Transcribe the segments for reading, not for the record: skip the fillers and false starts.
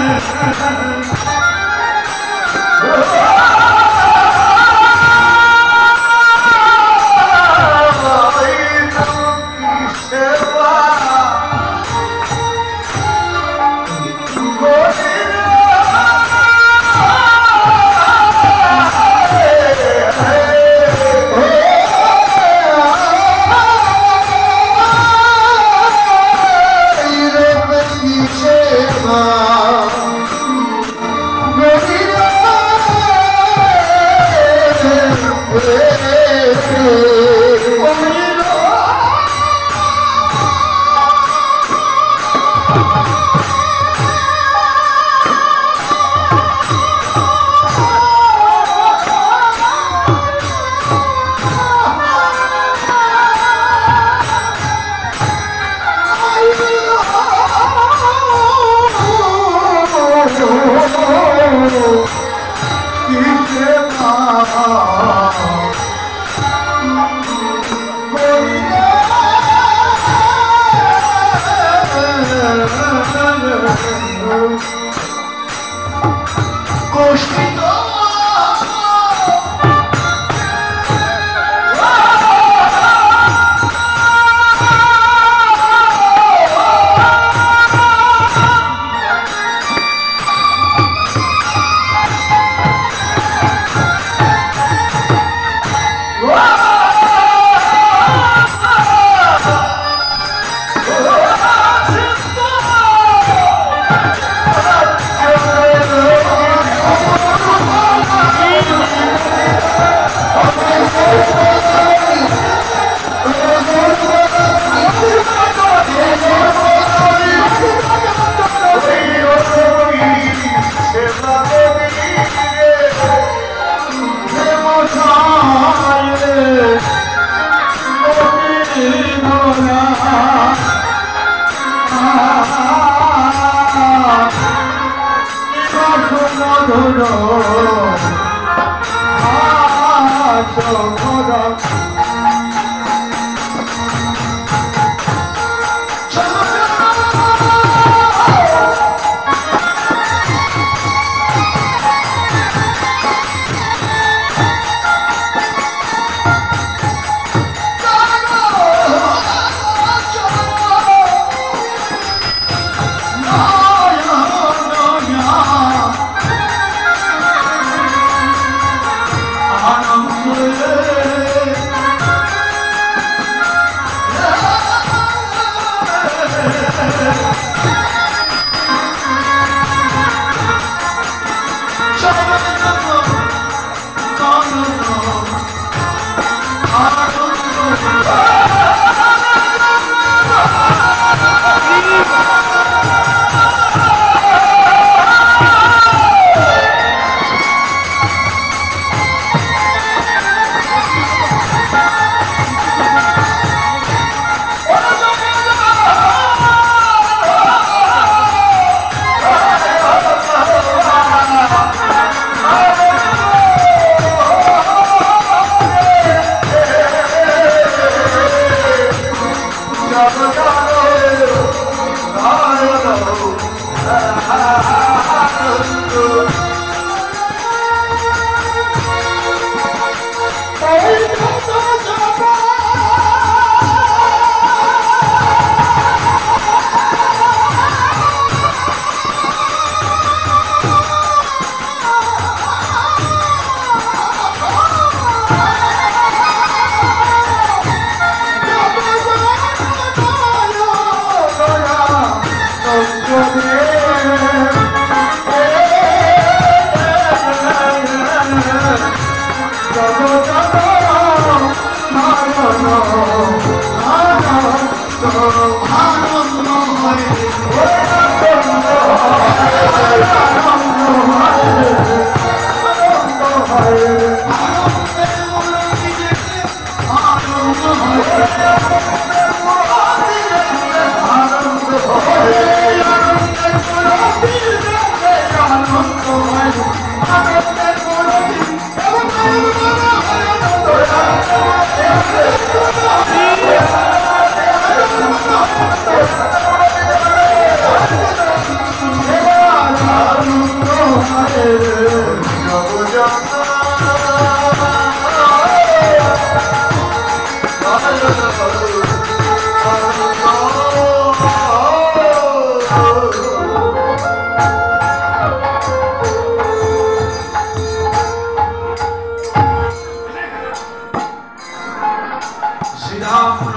Hey,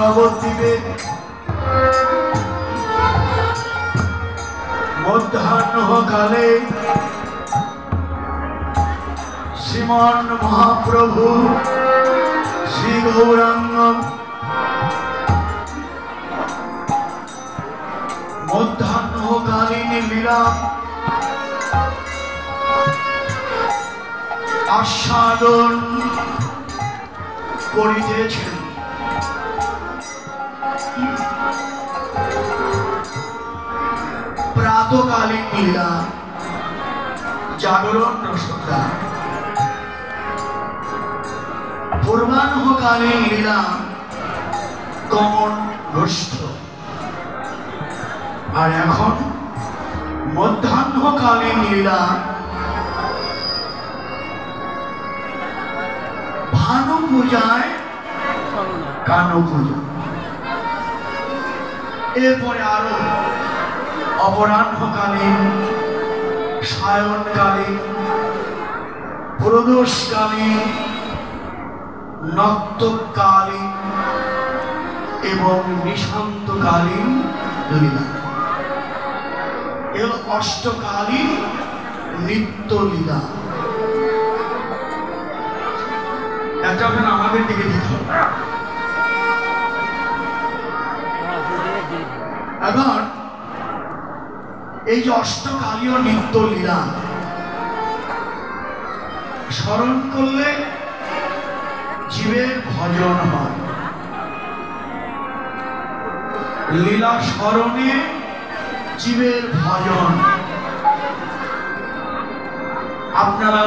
নবদ্বীপে মধ্যাহ্নকালে শ্রীমান মহাপ্রভু শ্রী গৌরাঙ্গ মধ্যাহ্নকালীন লীলা আস্বাদন করিতেছেন। প্রাতকালীন লীলা জাগরণ রসতা, পূর্বাহ্নকালীন লীলা কমন রষ্ট, আর এখন মধ্যাহ্নকালীন লীলা ভানু পূজায় কানু পূজা। এরপরে আরো অপরাহ্নকালীন, সায়নকালীন, প্রদোষকালীন, নক্তকালীন এবং নিশান্তকালীন লীলা। এর অষ্টকালীন নিত্য লীলা। একটা আমাদের দিকে দিতে হবে। এখন এই যে অষ্টকালীয় নিত্য লীলা স্মরণ করলে জীবের ভজন হয়। লীলা স্মরণে জীবের ভজন। আপনারা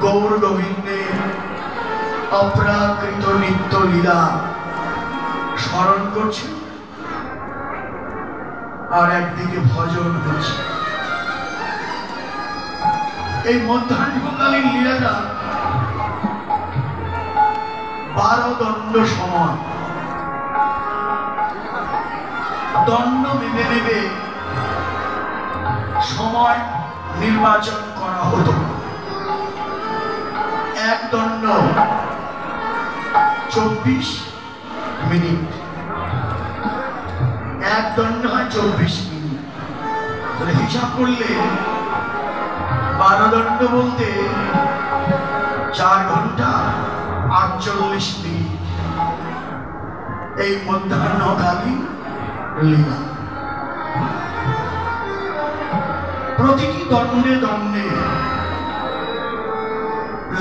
গৌর গোবিন্দের অপ্রাকৃত নিত্য লীলা স্মরণ করছেন, আর একদিকে ভজন হচ্ছে। এই মধ্যাহ্নকালীন লীলাটা 12 দণ্ড সময়, দণ্ড মেনে নেবে সময় নির্বাচন করা হতো। এক দণ্ড 24 মিনিট, এক দণ্ড হয় 24 মিনিট। তাহলে হিসাব করলে 12 দণ্ড বলতে 4 ঘন্টা 48 মিনিট এই মধ্যাহ্নকালীন লীলা। প্রতিটি দণ্ডে দণ্ডে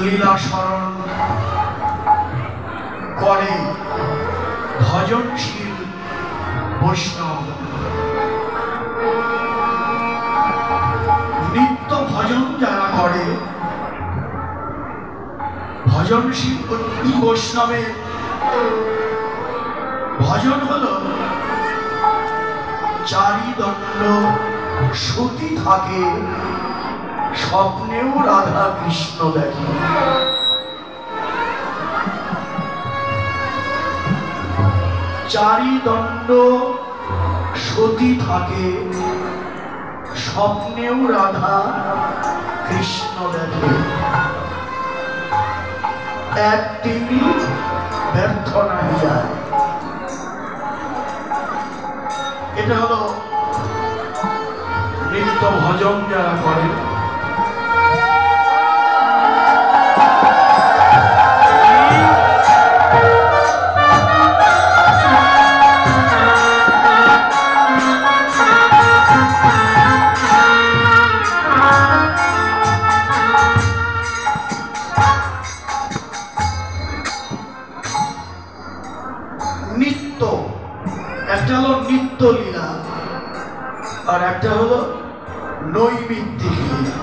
লীলা স্মরণ করে ভজনশীল বৈষ্ণব। নিত্য ভজন যারা করে, ভজনশীল বৈষ্ণবের ভজন হলো চারিদণ্ড সতী থাকে, স্বপ্নেও রাধা কৃষ্ণ দেখে। চারিদণ্ড সতী থাকে, স্বপ্নেও রাধা কৃষ্ণ দেখে। একদিনই ব্যর্থ নাই যায়। এটা হলো নিত্য ভজন যারা করে। নিত্য একটা হলো নিত্য লীলা, আর একটা হলো নৈমিত্তিক লীলা।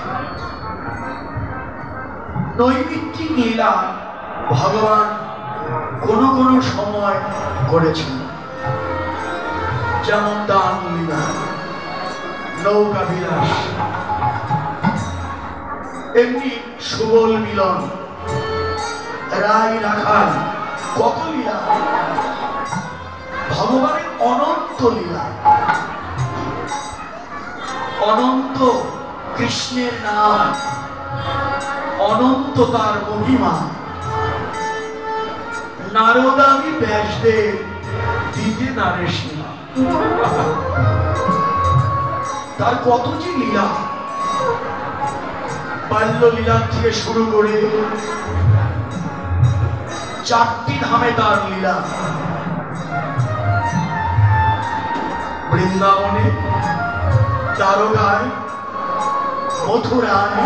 নৈমিত্তিক লীলা ভগবান কোনো কোনো সময় করেছেন, যেমন দান লীলা, নৌকা বিলাস, এমনি সুবল মিলন, রায় রাখাল, কত লীলা, ভগবানের অনন্ত লীলা। অনন্ত কৃষ্ণের নাম, অনন্ত তার মহিমা। নারদামি ব্যাসদেব দিতে নারেশ লীলা, তার কত যে লীলা। বাল্য লীলা থেকে শুরু করে 4টি ধামে তার লীলা। বৃন্দাবনে, দ্বারকায়, মথুরায়,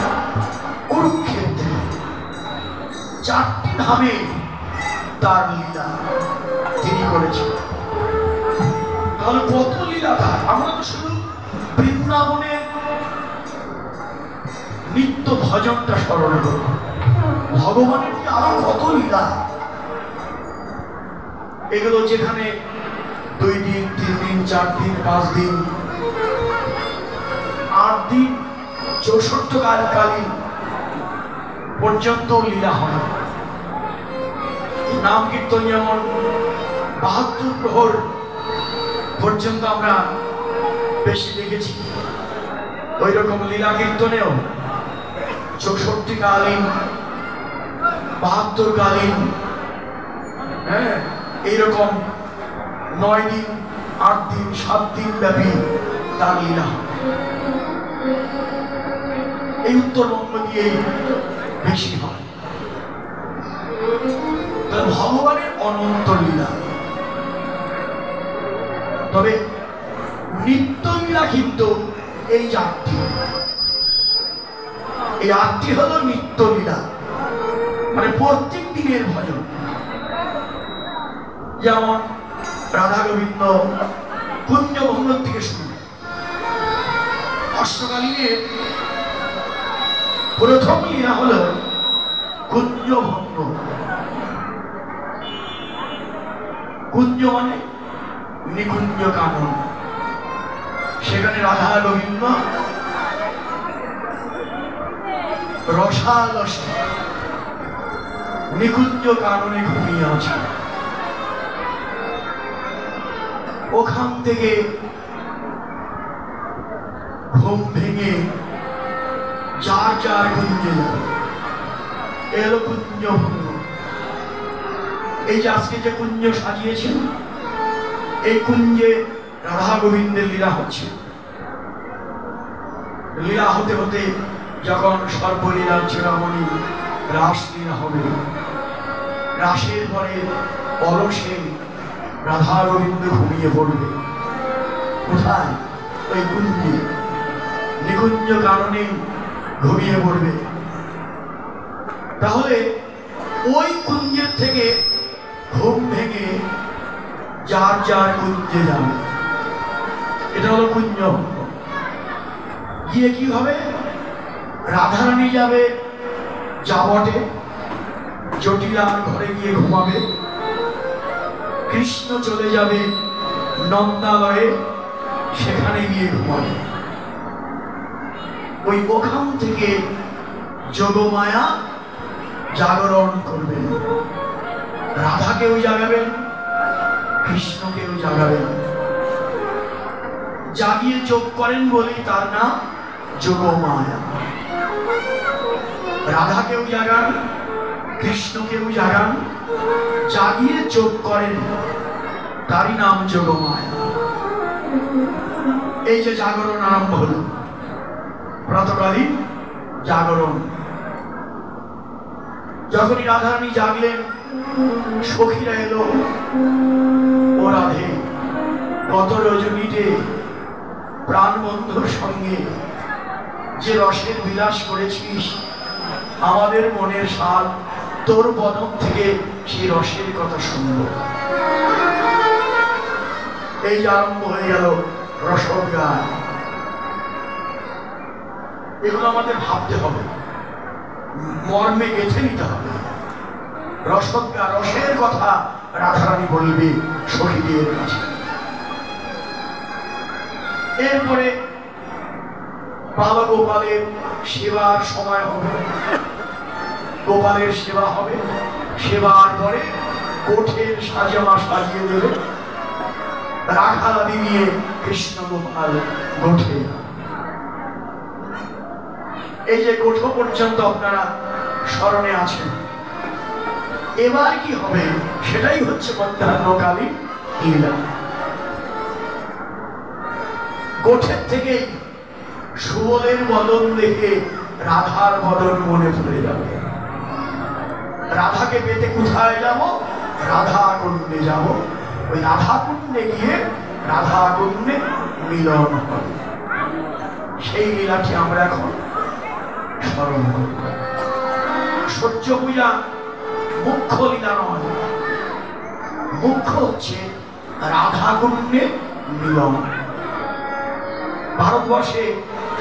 কুরুক্ষেত্রে, 4টি ধামে তার লীলা তিনি করেছেন। তাহলে কত লীলা তার। আমরা তো শুধু বৃন্দাবনে নিত্য ভজনটা স্মরণ করি, ভগবানের কি আরো কত লীলা। এগুলো যেখানে 2 দিন, 3 দিন, 4 দিন, 5 দিন, 8 দিন, 64 কালীন পর্যন্ত লীলা হয়। নাম কীর্তন যেমন 72 প্রহর পর্যন্ত আমরা বেশি দেখেছি, ওই রকম লীলা কীর্তনেও 64 কালীন, 72 কালীন, হ্যাঁ, এইরকম 9 দিন, 8 দিন, 7 দিন ব্যাপী তার লীলা। এই উত্তরবঙ্গ দিয়েই বেশি হয়। ভগবানের অনন্ত লীলা। তবে নিত্য লীলা কিন্তু এই 8টি, এই 8টি হলো নিত্য লীলা, মানে প্রত্যেক দিনের ভজন। যেমন রাধা গোবিন্দ কুঞ্জভঙ্গ থেকে শুরু। অষ্টকালীনের প্রথম লীলা হল কুঞ্জভঙ্গ। কুঞ্জ মানে নিকুঞ্জ কানন। সেখানে রাধা গোবিন্দ রসালসে নিকুঞ্জ কাননে ঘুমিয়ে আছে। ওখান থেকে ঘুম ভেঙে যার যার কুঞ্জে যাবে, এলো কুঞ্জভঙ্গ। এই যে আজকে যে কুঞ্জ সাজিয়েছেন, এই কুঞ্জে রাধা গোবিন্দের লীলা হচ্ছে। লীলা হতে হতে যখন সর্বলীলা চূড়ামণি রাসলীলা হবে, রাসের পরে পরশে রাধা গোবিন্দ ঘুমিয়ে পড়বে। কোথায়? ওই কুঞ্জে, নিকুঞ্জ কারণে ঘুমিয়ে পড়বে। তাহলে ওই কুঞ্জের থেকে ঘুম ভেঙে যার যার কুঞ্জে যাবে, এটা হলো কুঞ্জভঙ্গ। গিয়ে কি হবে? রাধারানী যাবে যাবটে, জটিলার ঘরে গিয়ে ঘুমাবে। কৃষ্ণ চলে যাবে নন্দালয়ে, সেখানে গিয়ে ঘুমাবে। ওই ওখান থেকে যোগমায়া জাগরণ করবেন, রাধাকেও জাগাবেন, কৃষ্ণকেও জাগাবেন। জাগিয়ে যোগ করেন বলেই তার নাম যোগমায়া। রাধাকেও জাগান, কৃষ্ণকেও জাগান, জাগিয়ে যোগ করেন, তারই নাম যোগমায়া। এই যে জাগরণ আরম্ভ হলো, প্রাতকালীন জাগরণ। যখনই রাধারানী জাগলেন, সখীরা এলো, ও রাধে, গত রজনীতে প্রাণবন্ধুর সঙ্গে যে রসের বিলাস করেছিস, আমাদের মনের স্বাদ তোর বদন থেকে সেই রসের কথা শুনবো। এই যে আরম্ভ হয়ে গেল রসগান। এগুলো আমাদের ভাবতে হবে, মর্মে গেঁথে নিতে হবে। রসজ্ঞা, রসের কথা রাধারানী বলবে সখীদের কাছে। এরপরে বাল গোপালের সেবার সময় হবে, গোপালের সেবা হবে, সেবার পরে কোঠের সাজামা সাজিয়ে দেবে, রাখালাদি নিয়ে কৃষ্ণ গোপাল গোঠে। এই যে কোঠ পর্যন্ত আপনারা স্মরণে আছেন। এবার কি হবে সেটাই হচ্ছে মধ্যাহ্নকালীন লীলা। কোঠের থেকে সুবলের বদন দেখে রাধার বদন মনে পড়ে যাবে। রাধাকে পেতে কোথায় যাব? রাধা কুণ্ডে যাব। ওই রাধা কুণ্ডে গিয়ে রাধা কুণ্ডে মিলন হবে। সেই লীলাটি আমরা এখন স্মরণ করব। সহ্য পূজা মুখ্য লীলা নয়, মুখ্য হচ্ছে রাধা কুণ্ডে মিলন। ভারতবর্ষে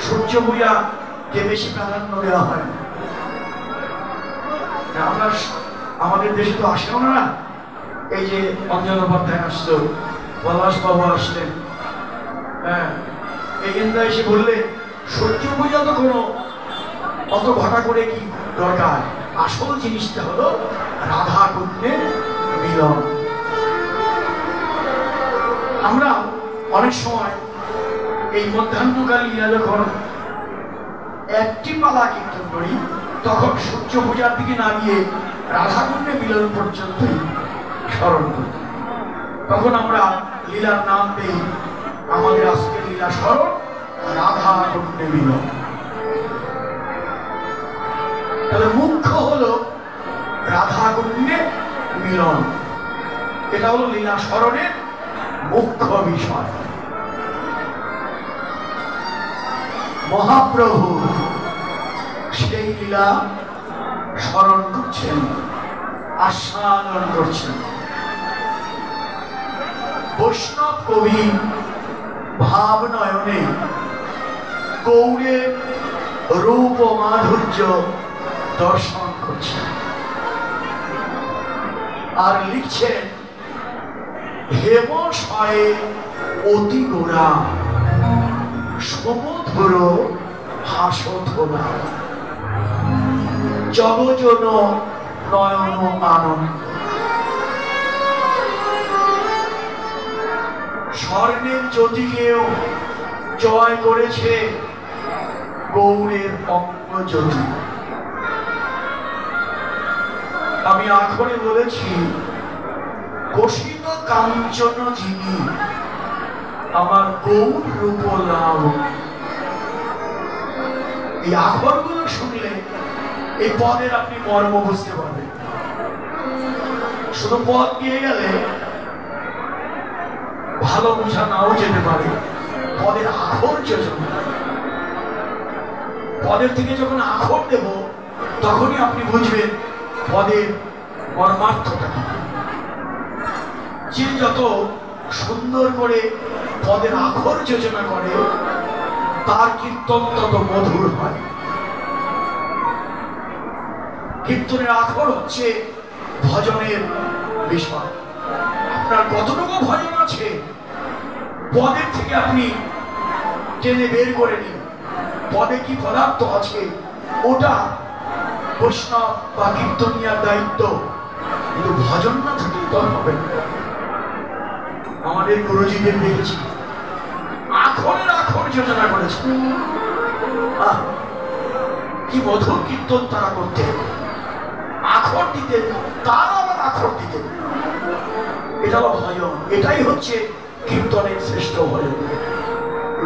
সূর্য পূজাকে বেশি প্রাধান্য দেওয়া হয় না। আমরা আমাদের দেশে তো আসেও না। এই যে অঞ্জন উপাধ্যায় আসতো, পলাশ বাবু আসলেন, হ্যাঁ, এখানটা এসে বললে সূর্য পূজা তো কোনো অত ঘটা করে কি দরকার, আসল জিনিসটা হলো রাধা কুণ্ডে মিলন। আমরা অনেক সময় এই মধ্যাহ্নকালী লীলা যখন একটি পালা কীর্তন করি, তখন সূর্য পূজার দিকে না গিয়ে রাধা কুণ্ডে মিলন পর্যন্তই স্মরণ করি। তখন আমরা লীলার নাম দেই, আমাদের আজকের লীলা স্মরণ রাধা কুণ্ডে মিলন। তাহলে মুখ্য হলো রাধা কুণ্ডে মিলন, এটা হলো লীলা স্মরণের মুখ্য বিষয়। মহাপ্রভু সেই লীলা স্মরণ করছেন, আস্বাদন করছেন। বৈষ্ণব কবি ভাব নয়নে গৌরের রূপ ও মাধুর্য দর্শন করছেন আর লিখছেন, হেমশয়ে অতি গোরা সমধুর হাসধরা জগজন নয়ন আনন্দ। স্বর্ণের জ্যোতিকেও জয় করেছে গৌরের অঙ্গ জ্যোতি। আমি আখরে বলেছি, কোষিত কাঞ্চন যিনি আমার গৌর রূপ লাভ। এই আখরগুলো শুনলে এই পদের আপনি মর্ম বুঝতে পারবেন। শুধু পদ দিয়ে গেলে ভালো বোঝা নাও যেতে পারে, পদের আখর যোজনা। পদের থেকে যখন আখর দেব তখনই আপনি বুঝবেন পদের মর্মার্থটা কি। যে যত সুন্দর করে পদের আখর যোজনা করে তার কীর্তন তত মধুর হয়। কীর্তনের আখর হচ্ছে ভজনের বিষয়। আপনার কতটুকু ভজন আছে পদের থেকে আপনি টেনে বের করে নিন। পদে কি পদার্থ আছে ওটা বৈষ্ণব বা কীর্তনিয়ার দায়িত্ব, কিন্তু ভজন না থাকলে তো হবে না। আমাদের গুরুজিদের দেখেছি আখরের আখর যোজনা করেছে, কি মধুর কীর্তন তারা করতেন, আখর দিতেন, তার আবার আখর দিতেন। এটা হলো ভজন, এটাই হচ্ছে কীর্তনের শ্রেষ্ঠ ভজন।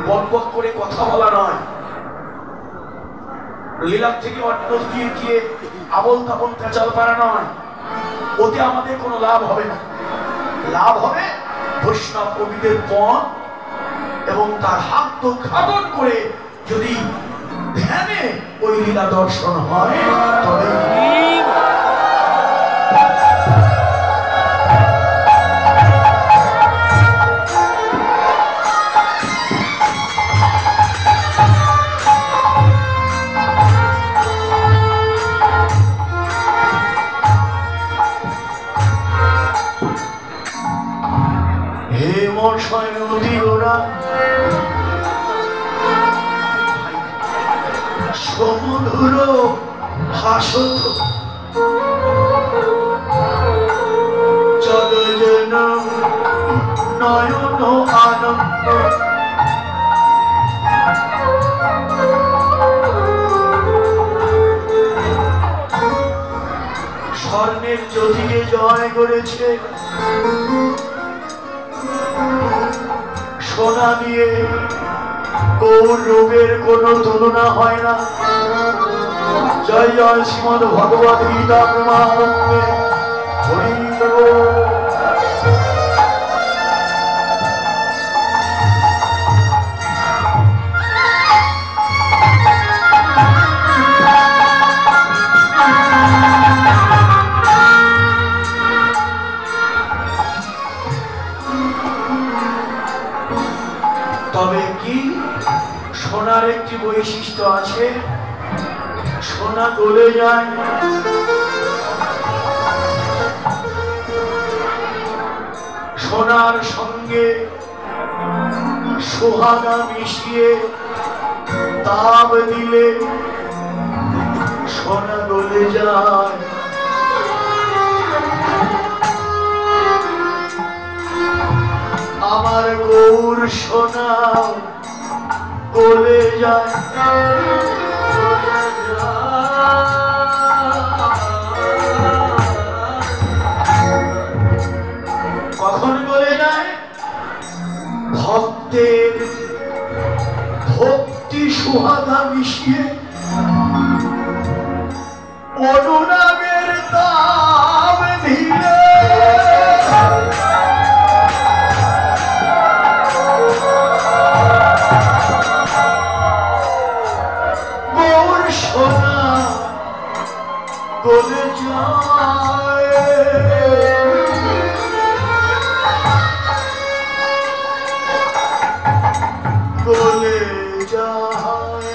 বক বক করে কথা বলা নয়, লীলার থেকে অন্য দিয়ে গিয়ে আবল তাবল পেঁচাল পারা নয়, ওতে আমাদের কোনো লাভ হবে না। লাভ হবে বৈষ্ণব কবিদের পথ এবং তার হাত খাদন করে যদি ধ্যানে ওই লীলা দর্শন হয় তবে। সমধুর হাসত জগজন নয়ন আনন্দ স্বর্ণের জ্যোতিকে জয় করেছে সোনা দিয়ে গৌর রূপের কোন তুলনা হয় না। জয় জয় শ্রীমদ ভগবদ গীতা প্রেমানন্দে হরি বল। তবে কি সোনার একটি বৈশিষ্ট্য আছে, সোনা গলে যায়। সোনার সঙ্গে সোহাগা মিশিয়ে তাপ দিলে সোনা গলে যায়। আমার গৌর সোনা গলে যায়। কখন গলে যায়? ভক্তের ভক্তি সুহাগা মিশিয়ে অনুরাগের তাপ দিলে গৌর সোনা গলে যায়। গলে যায়।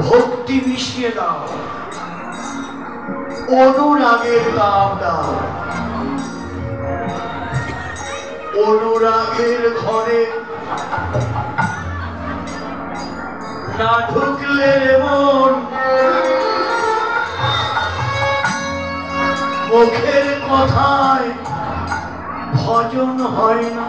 ভক্তি মিশিয়ে দাও, অনুরাগের তাপ দাও। অনুরাগের ঘরে না ঢুকলে মন মুখের কথায় ভজন হয় না।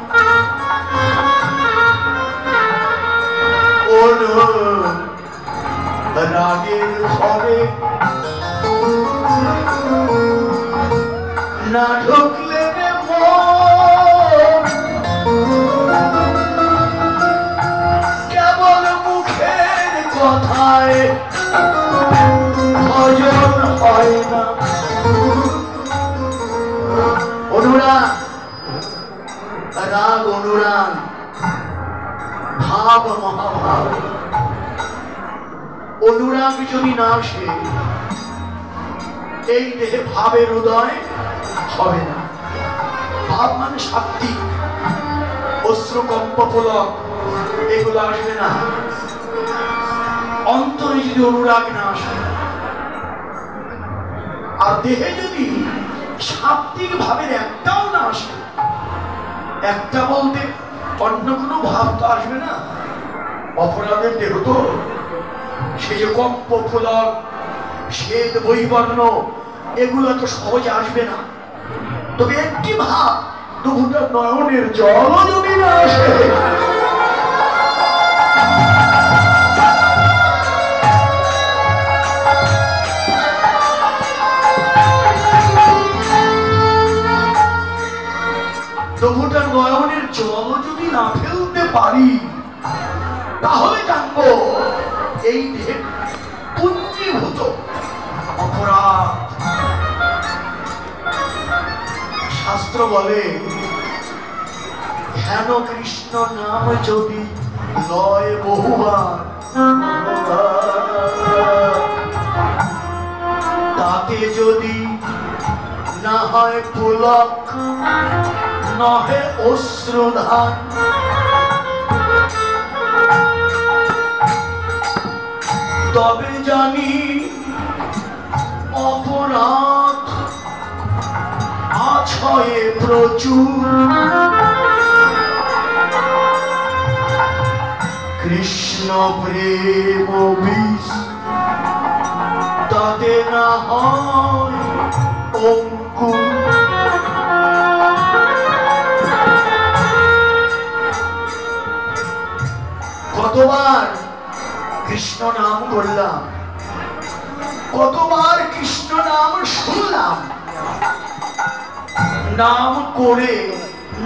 রাগের ঘরে না ঢুকলে মন কেবল মুখের কথায় ভজন হয় না। অনুরাগ, রাগ অনুরাগ, ভাব মহাভাব। অনুরাগ যদি না আসে এই দেহে ভাবের উদয় হবে না। ভাব মানে সাত্বিক, অশ্রুকম্প পুলক এগুলো আসবে না। অন্তরে যদি অনুরাগ না আসে আর দেহে যদি সাত্বিক ভাবের একটাও না আসে, একটা বলতে অন্য কোনো ভাব তো আসবে না। অপরাধের দেহ তো সে যে কম্প পুলক শ্বেত বৈবর্ণ এগুলো তো সহজে আসবে না। তবে একটি ভাব, দুটা নয়নের জল যদি না আসে দুটা নয়নের জল যদি না ফেলতে পারি তাহলে জানবো এই দেহে পুঞ্জীভূত অপরাধ। শাস্ত্র বলে হেন কৃষ্ণ নাম যদি লয় বহুবার তাতে যদি না হয় পুলক নহে অশ্রুধান। তবে জানি অপরাধ ছয়ে প্রচুর কৃষ্ণ প্রেম বিষ তাতে না হয় অঙ্কুর। কতবার কৃষ্ণ নাম করলাম, কতবার কৃষ্ণ নাম শুনলাম, নাম করে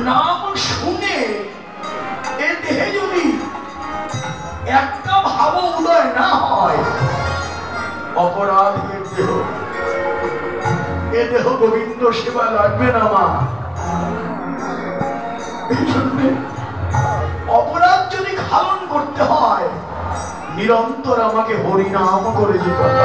নাম শুনে এ দেহে যদি একটা ভাব উদয় না হয়, অপরাধের দেহ, এ দেহ গোবিন্দ সেবা লাগবে না মা। এই জন্যে অপরাধ যদি খালন করতে হয়, নিরন্তর আমাকে হরিনাম করে যেতে হবে।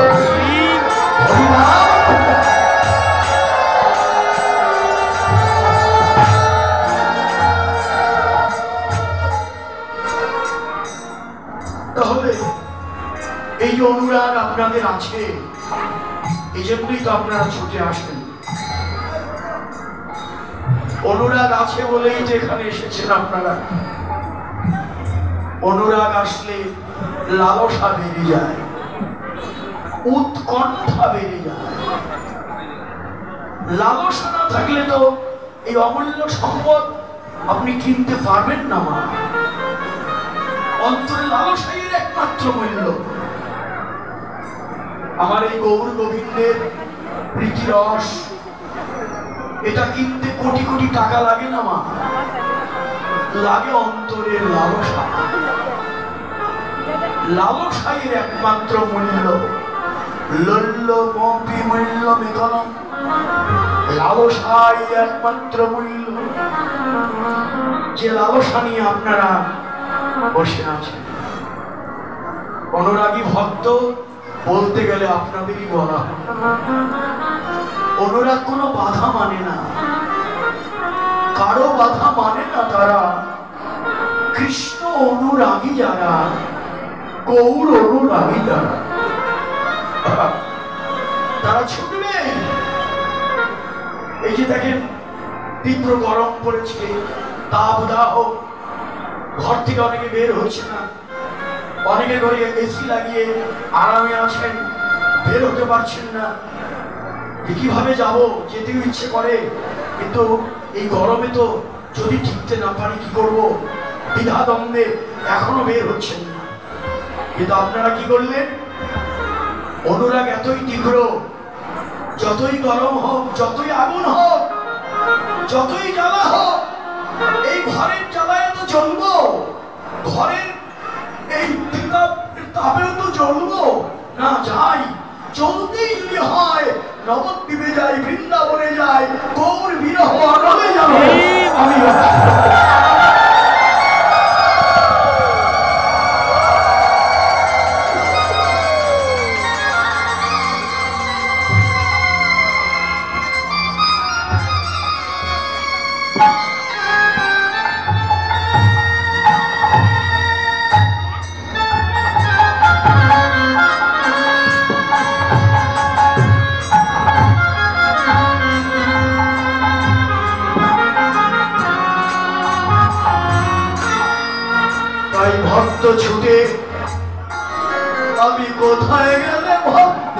তাহলে এই অনুরাগ আপনাদের আছে, এই জন্যই তো আপনারা ছুটে আসেন। অনুরাগ আছে বলেই তো এখানে এসেছেন আপনারা। অনুরাগ আসলে লালসা বেড়ে যায়, উৎকণ্ঠা বেড়ে যায়। লালসা না থাকলে তো এই অমূল্য সম্পদ আপনি কিনতে পারবেন না মা। অন্তরে লালসাই একমাত্র মূল্য। আমার এই গৌর গোবিন্দের প্রীতি রস, এটা কিনতে কোটি কোটি টাকা লাগে না মা, লাগে অন্তরের লালসা। লালসাই একমাত্র মূল্য। লল্ল মপি মূল্য মেঘনম, লালসাই একমাত্র মূল্য। যে লালসা নিয়ে আপনারা বসে আছেন, অনুরাগী ভক্ত বলতে গেলে আপনাদেরই বলা হয়। অনুরাগ কোনো বাধা মানে না, কারো বাধা মানে না। তারা কৃষ্ণ অনুরাগী যারা, গৌর অনুরাগী যারা, তারা ছুটবে। এই যে দেখেন তীব্র গরম পড়েছে, তাপদাহ, ঘর থেকে অনেকে বের হচ্ছে না, অনেকে ঘরে এসি লাগিয়ে আরামে আছেন, বের হতে পারছেন না। কিভাবে যাব, যেতে ইচ্ছে করে, কিন্তু এই গরমে তো যদি ঠিকতে না পারি কি করব, দ্বিধা দ্বন্দ্বে এখনো বের হচ্ছেন না। কিন্তু আপনারা কি করলেন? অনুরাগ এতই তীব্র, যতই গরম হোক, যতই আগুন হোক, যতই জ্বালা হোক, এই ঘরের জ্বালায় তো জ্বলবো, ঘরের এই তাপেও তো জ্বলবো না। যাই, চলতেই যদি হয়, নবদ্বীপে যাই, বৃন্দাবনে যাই, গৌর বিরহ অনলে যাব আমি। ভক্ত ছুটে আমি কোথায় গেলে ভক্ত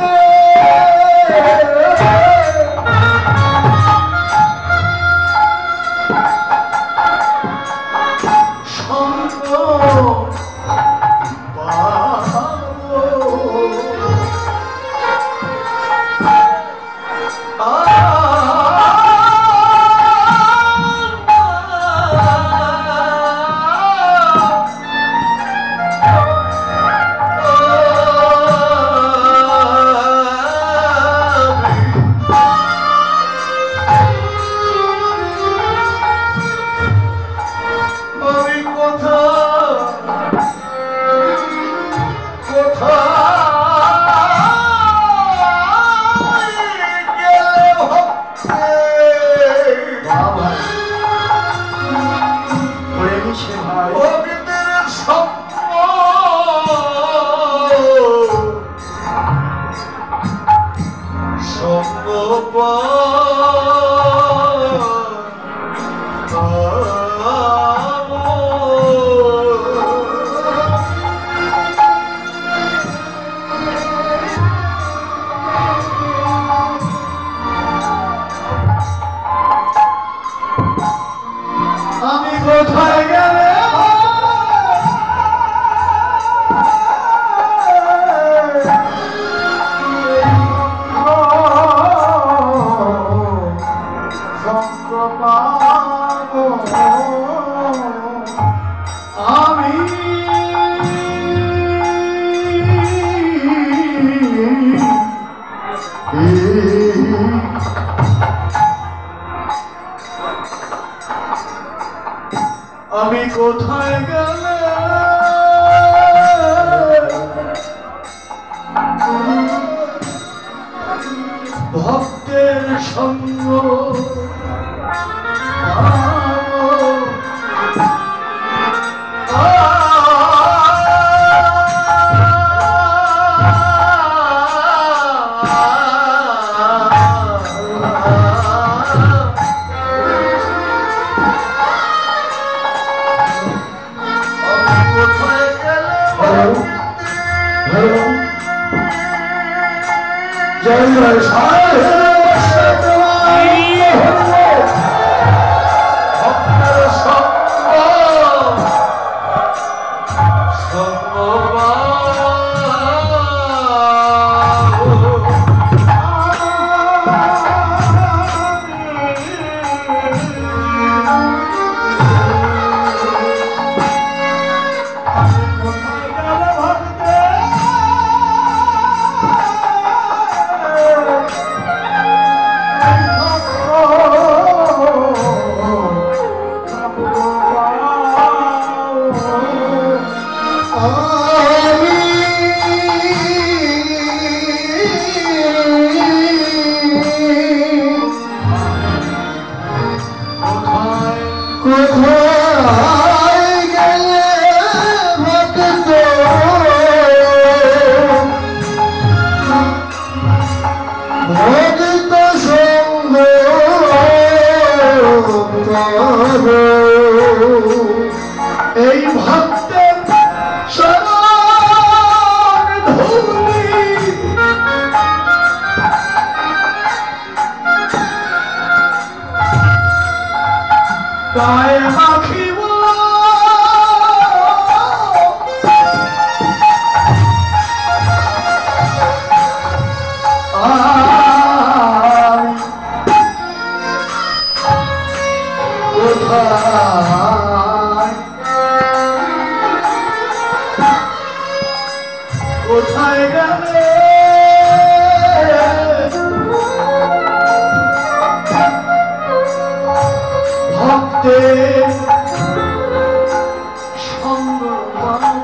আমি কোথায় গেলে আমি আমি কোথায় গেলে ভক্তের সঙ্গ এই ভক্তের শরণ ধুলি গায়ে মাখিব কোথায় গেলে ভক্তের সঙ্গ ভক্তের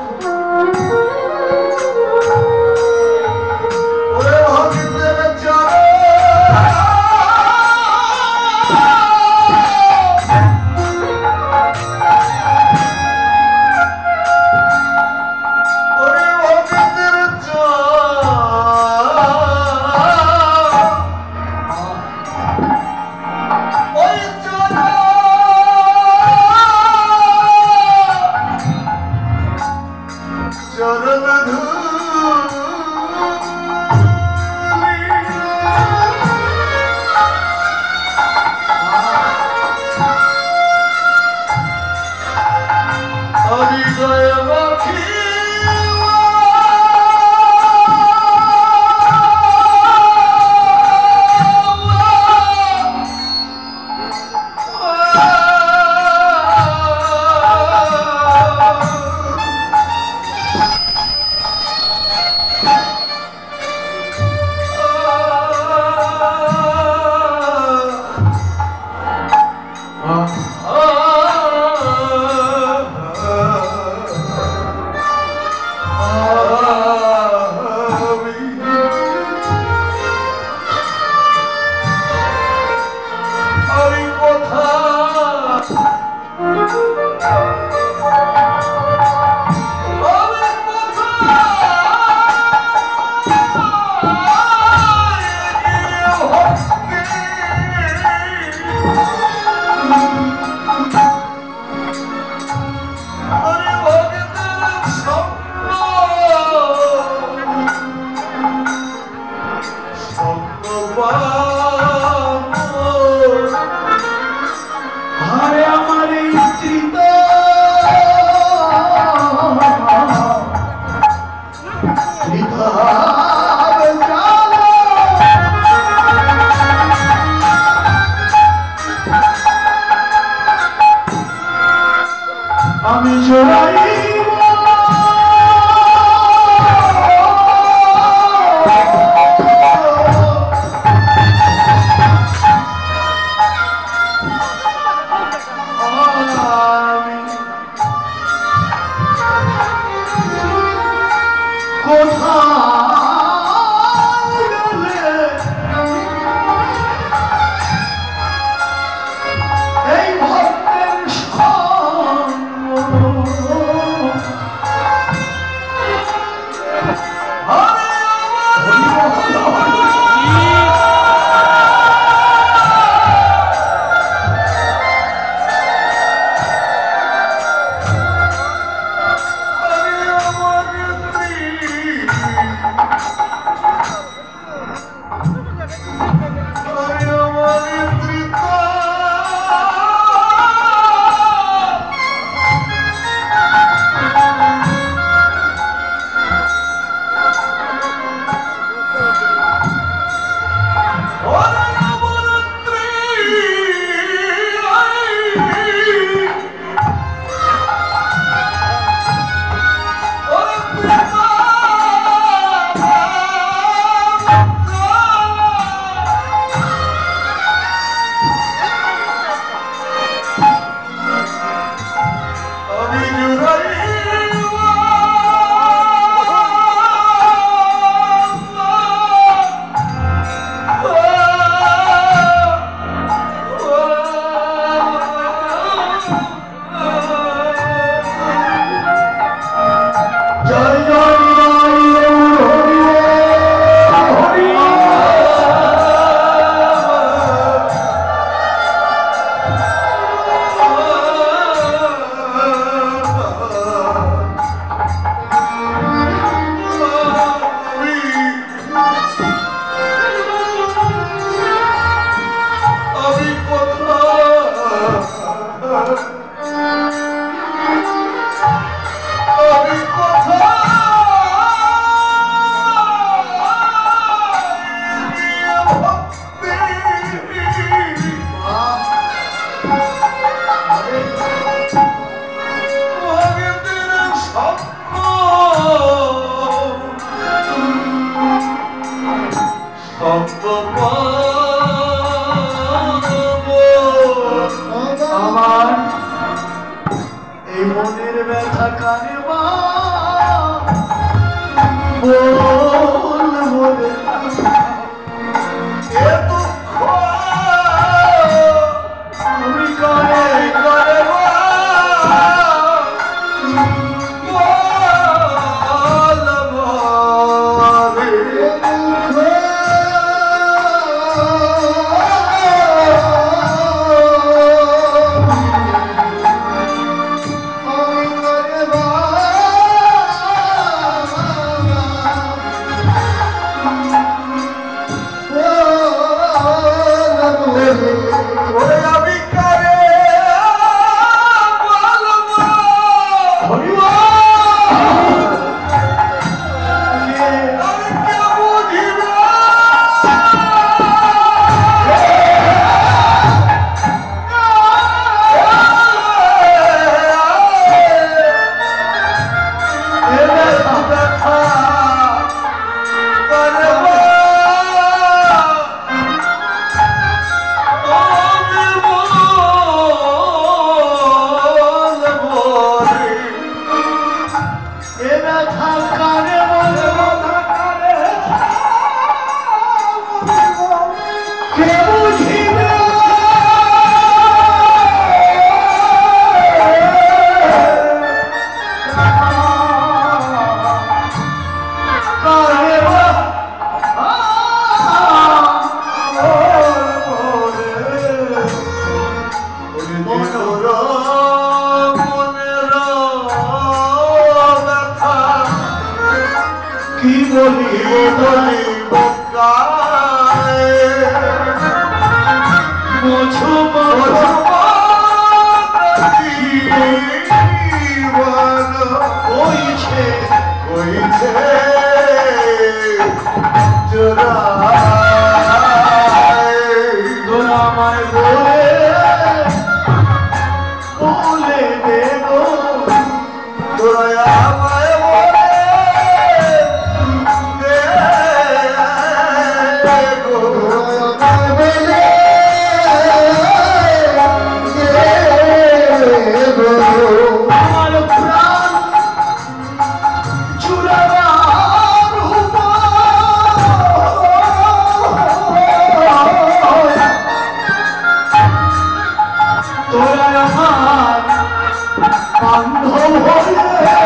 আমি জোড়াই তোরা আমার বান্ধব হয়ে বলে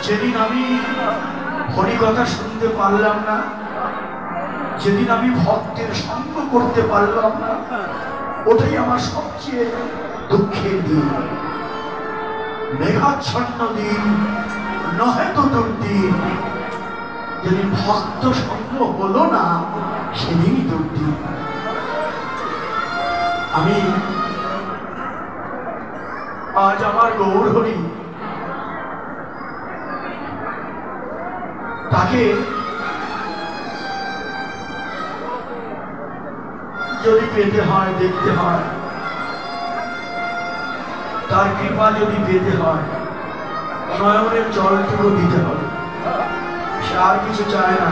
যেদিন আমি হরিকথা শুনতে পারলাম না, যেদিন আমি ভক্তের সঙ্গ করতে পারলাম না, ওটাই আমার সবচেয়ে দুঃখের দিন। মেঘাচ্ছন্ন দিন নহে তো দুর্দিন, যেদিন ভক্ত সঙ্গ হলো না সেদিনই দুর্দিন। আমি আজ আমার গৌর হরি তাকে যদি পেতে হয়, দেখতে হয়, তার কৃপা যদি পেতে হয়, নয়নের জলটুকু দিতে হবে। সে আর কিছু চায় না।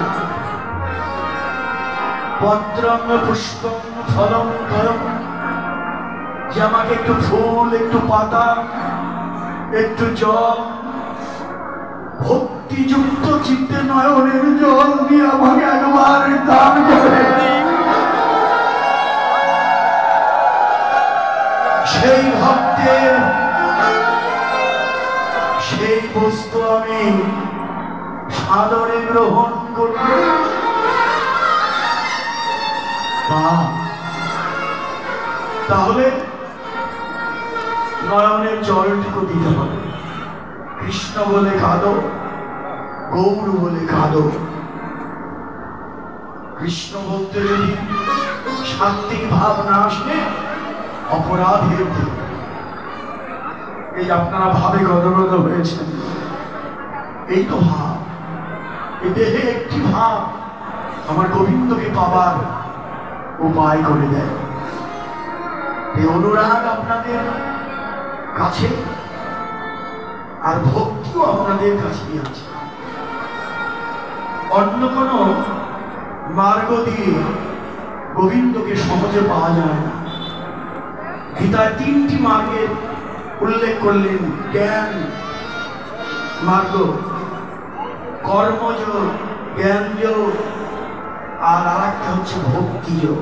পত্রং পুষ্পং ফলং দয়ং, যে আমাকে একটু ফুল, একটু পাতা, একটু জল, ভক্তিযুক্ত চিত্তে নয়নের জল দিয়ে আমাকে একবার দান করে, সেই ভক্তের সেই বস্তু আমি সাদরে গ্রহণ করব। তাহলে নয়নের জলটুকু দিতে হবে। কৃষ্ণ বলে কাঁদো, গৌর বলে কাঁদো। কৃষ্ণ বলতে যদি সাত্বিক ভাব না আসে, অপরাধের দিন। এই আপনারা ভাবে গদগদ হয়েছেন, এই তো ভাব। এই দেহে একটি ভাব আমার গোবিন্দকে পাবার উপায় করে দেয়। এই অনুরাগ আপনাদের কাছে আর ভক্তিও আপনাদের কাছেই আছে। অন্য কোন মার্গ দিয়ে গোবিন্দকে সহজে পাওয়া যায় না। গীতায় 3টি মার্গের উল্লেখ করলেন। জ্ঞান মার্গ, কর্মযোগ, জ্ঞানযোগ, আর আরেকটা হচ্ছে ভক্তিযোগ।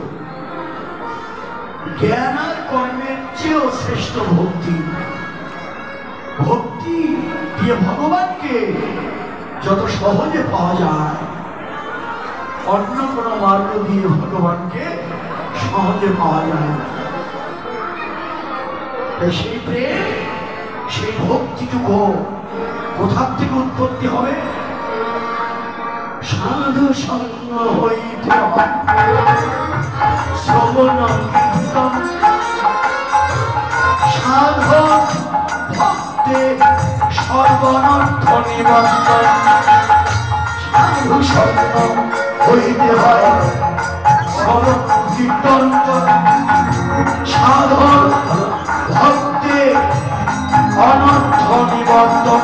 জ্ঞান আর কর্মের চেয়েও শ্রেষ্ঠ ভক্তি। ভক্তি দিয়ে ভগবানকে যত সহজে পাওয়া যায়, অন্য কোনো মার্গ দিয়ে ভগবানকে সহজে পাওয়া যায় না। সেই প্রেম, সেই ভক্তিটুকু কোথার থেকে উৎপত্তি হবে? সাধু সঙ্গ হইতে শ্রবণ কীর্তন, সাধক ভক্তে সর্বনর্থ নিবন্ধন। সাধু সঙ্গ হইতে হয় শ্রবণ কীর্তন, সাধক ভক্তে অনর্থ নিবন্ধন।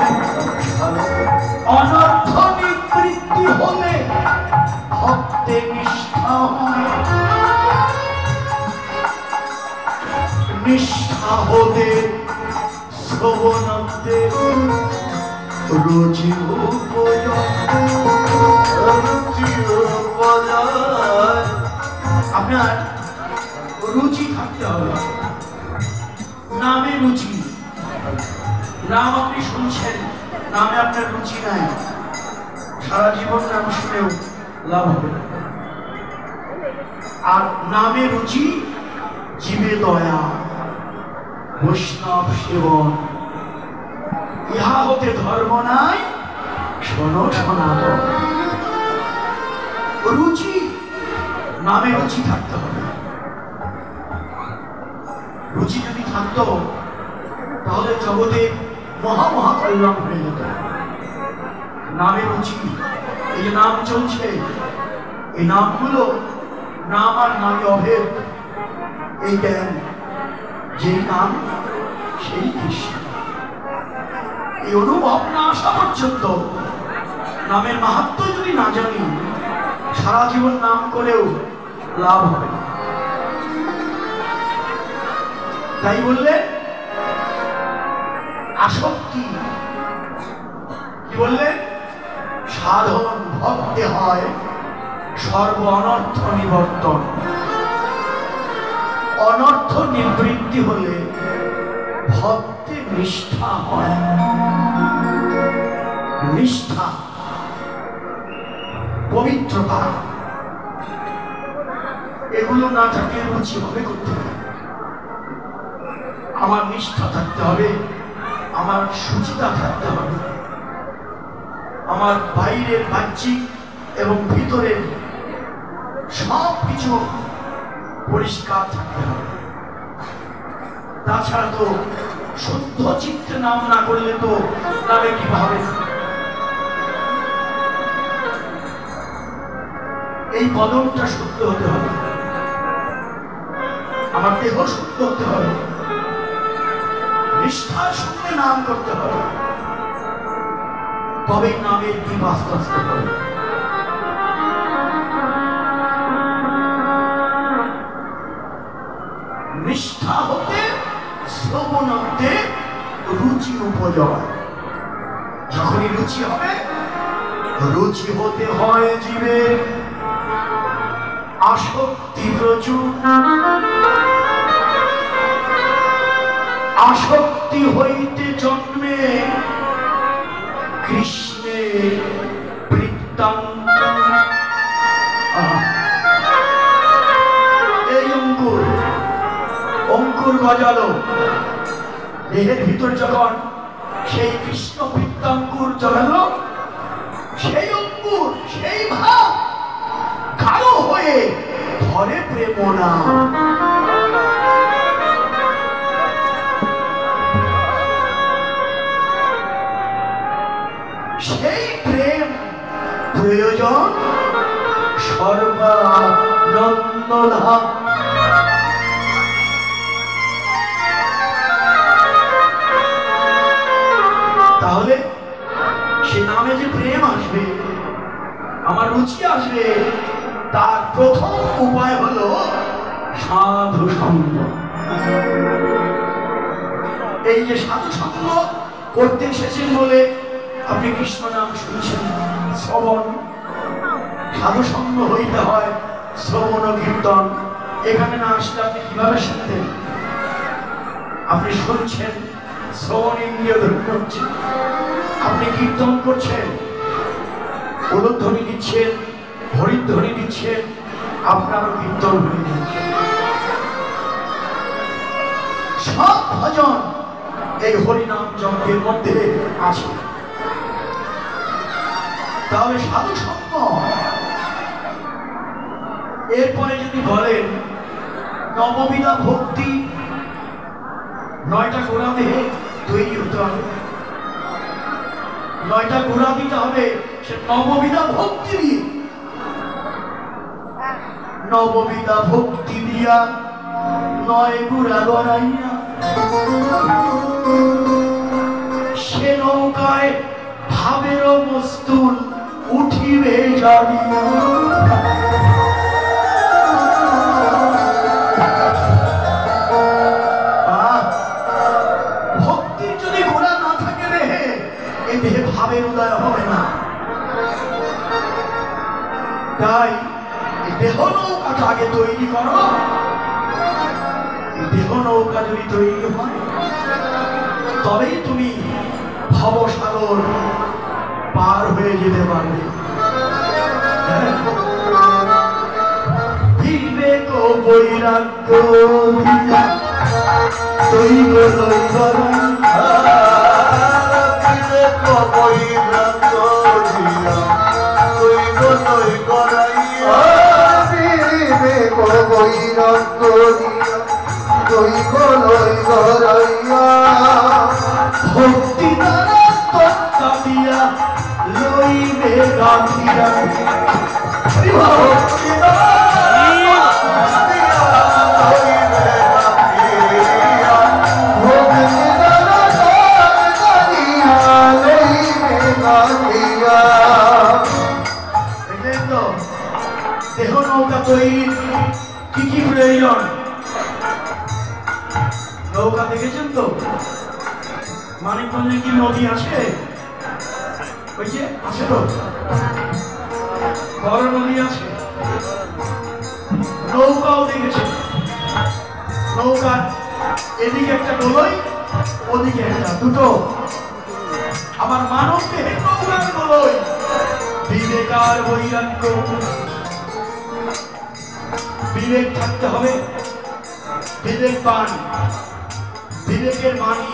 অনর্থ নিবৃত্তি হলে ভক্তে নিষ্ঠা হয়, নিষ্ঠা হলে শ্রবণতে রুচি আপনার রুচি থাকতে হবে। নামে রুচি। নাম আপনি শুনছেন, নামে আপনার রুচি নাই, সারা জীবন নাম শুনেও লাভ হবে না। আর নামে রুচি, জীবে দয়া, বৈষ্ণব সেবন, ইহা হতে ধর্ম নাই, শোনো সনাতন। রুচি, নামে রুচি থাকতে হবে। রুচি যদি থাকতো তাহলে জগতে মহা মহা কল্যাণ হয়ে যেত। নামে রুচি, এই যে নাম চলছে, এই নামগুলো নাম আর নামে অভেদ, এই জ্ঞান, যে নাম সেই কৃষ্ণ, এই অনুভব না আসা পর্যন্ত, নামের মাহাত্ম্য যদি না জানি, সারা জীবন নাম করেও লাভ হবে না। তাই বললেন আসক্তি, কি বললেন? সাধন ভক্তে হয় সর্ব অনর্থ নিবর্তন। অনর্থ নিবৃত্তি হলে ভক্তে নিষ্ঠা হয়। নিষ্ঠা, পবিত্রতা, এগুলো না থাকলে রুচি হবে করতে হবে। আমার নিষ্ঠা থাকতে হবে, আমার সুচিতা থাকতে হবে, আমার বাইরের বাহ্যিক এবং ভিতরের সব কিছু পরিষ্কার থাকতে হবে। তাছাড়া তো শুদ্ধ চিত্তে নাম না করলে তো নামে কি হবে? এই কদমটা শুদ্ধ হতে হবে, আমার দেহ শুদ্ধ হতে হবে, নিষ্ঠার সঙ্গে নাম করতে হবে, তবে নামের কি বাস্তব আসতে হবে। নিষ্ঠা হতে শ্রবণতে রুচি উপজয়। যখনই রুচি হবে, রুচি হতে হয় জীবের আসক্তি প্রচুর। আসক্তি হইতে জন্মে কৃষ্ণের বৃত্তান্ত। এই অঙ্কুর, অঙ্কুর গজালো দেহের ভিতর, যখন সেই কৃষ্ণ বৃত্তাঙ্কুর জগালো, সেই অঙ্কুর, সেই ভাব কালো হয়ে ধরে প্রেমনা। সেই প্রেম প্রয়োজন সর্বানন্দ ধাম। তাহলে সে নামে যে প্রেম আসবে, আমার রুচি আসবে, তার প্রথম উপায় হলো সাধু সঙ্গ। এই যে সাধু সঙ্গ করতে এসেছেন বলে আপনি কৃষ্ণ নাম শুনছেন, শ্রবণ। সাধু সঙ্গ হইতে হয় শ্রবণ ও কীর্তন। এখানে না আসলে আপনি কিভাবে শুনতেন? আপনি শুনছেন, শ্রবণ ইন্দ্রিয় ধন্য হচ্ছে, আপনি কীর্তন করছেন, উলুধ্বনি দিচ্ছেন, হরিধ্বনি দিচ্ছেন, আপনারও কীর্তন হয়ে যাচ্ছে। সব ভজন এই হরিনাম যজ্ঞের মধ্যে আছে। তাহলে সাধু সঙ্গ। এরপরে যদি বলেন নববিধা ভক্তি, 9টা গোড়া দেহে তৈরি হতে হবে, 9টা গোড়া দিতে হবে, সে নববিধা ভক্তি দিয়ে। নববিধা ভক্তি দিয়া 9 গোড়া গড়াইয়া সে নৌকায় ভাবের মস্তুল উঠিবে জানিয়া। ভক্তির যদি গোড়া না থাকে দেহে, এই দেহে ভাবের উদয় হবে না। তাই দেহ নৌকাটা আগে তৈরি করো, নৌকা যদি তৈরি হয় তবেই তুমি ভবসাগর পার হয়ে যেতে পারবে। বিবেক ও বৈরাগ্য দিয়া তৈব বিবেক ও বৈরাগ্য দিয়া তৈব করাইয়া বিবেক ও বৈরাগ্য দিয়া তৈব করাইয়া ভক্তি দ্বারা তত্ত্ব দিয়া লইবে গাঁথিয়া ভক্তি দ্বারা দেহ নৌকা তৈরি কি কি প্রয়োজন? নৌকা দেখেছেন তো? মানিকগঞ্জে কি নদী আছে? ওই যে আছে তো, বড় নদী আছে। নৌকাও দেখেছে। নৌকা এদিকে একটা দোলই, ওদিকে একটা, দুটো। আমার মানব দেহে নৌকার দোলই। বিবেক আর বৈরাগ্য, বিবেক থাকতে হবে। বিবেকবান, বিবেকের বাণী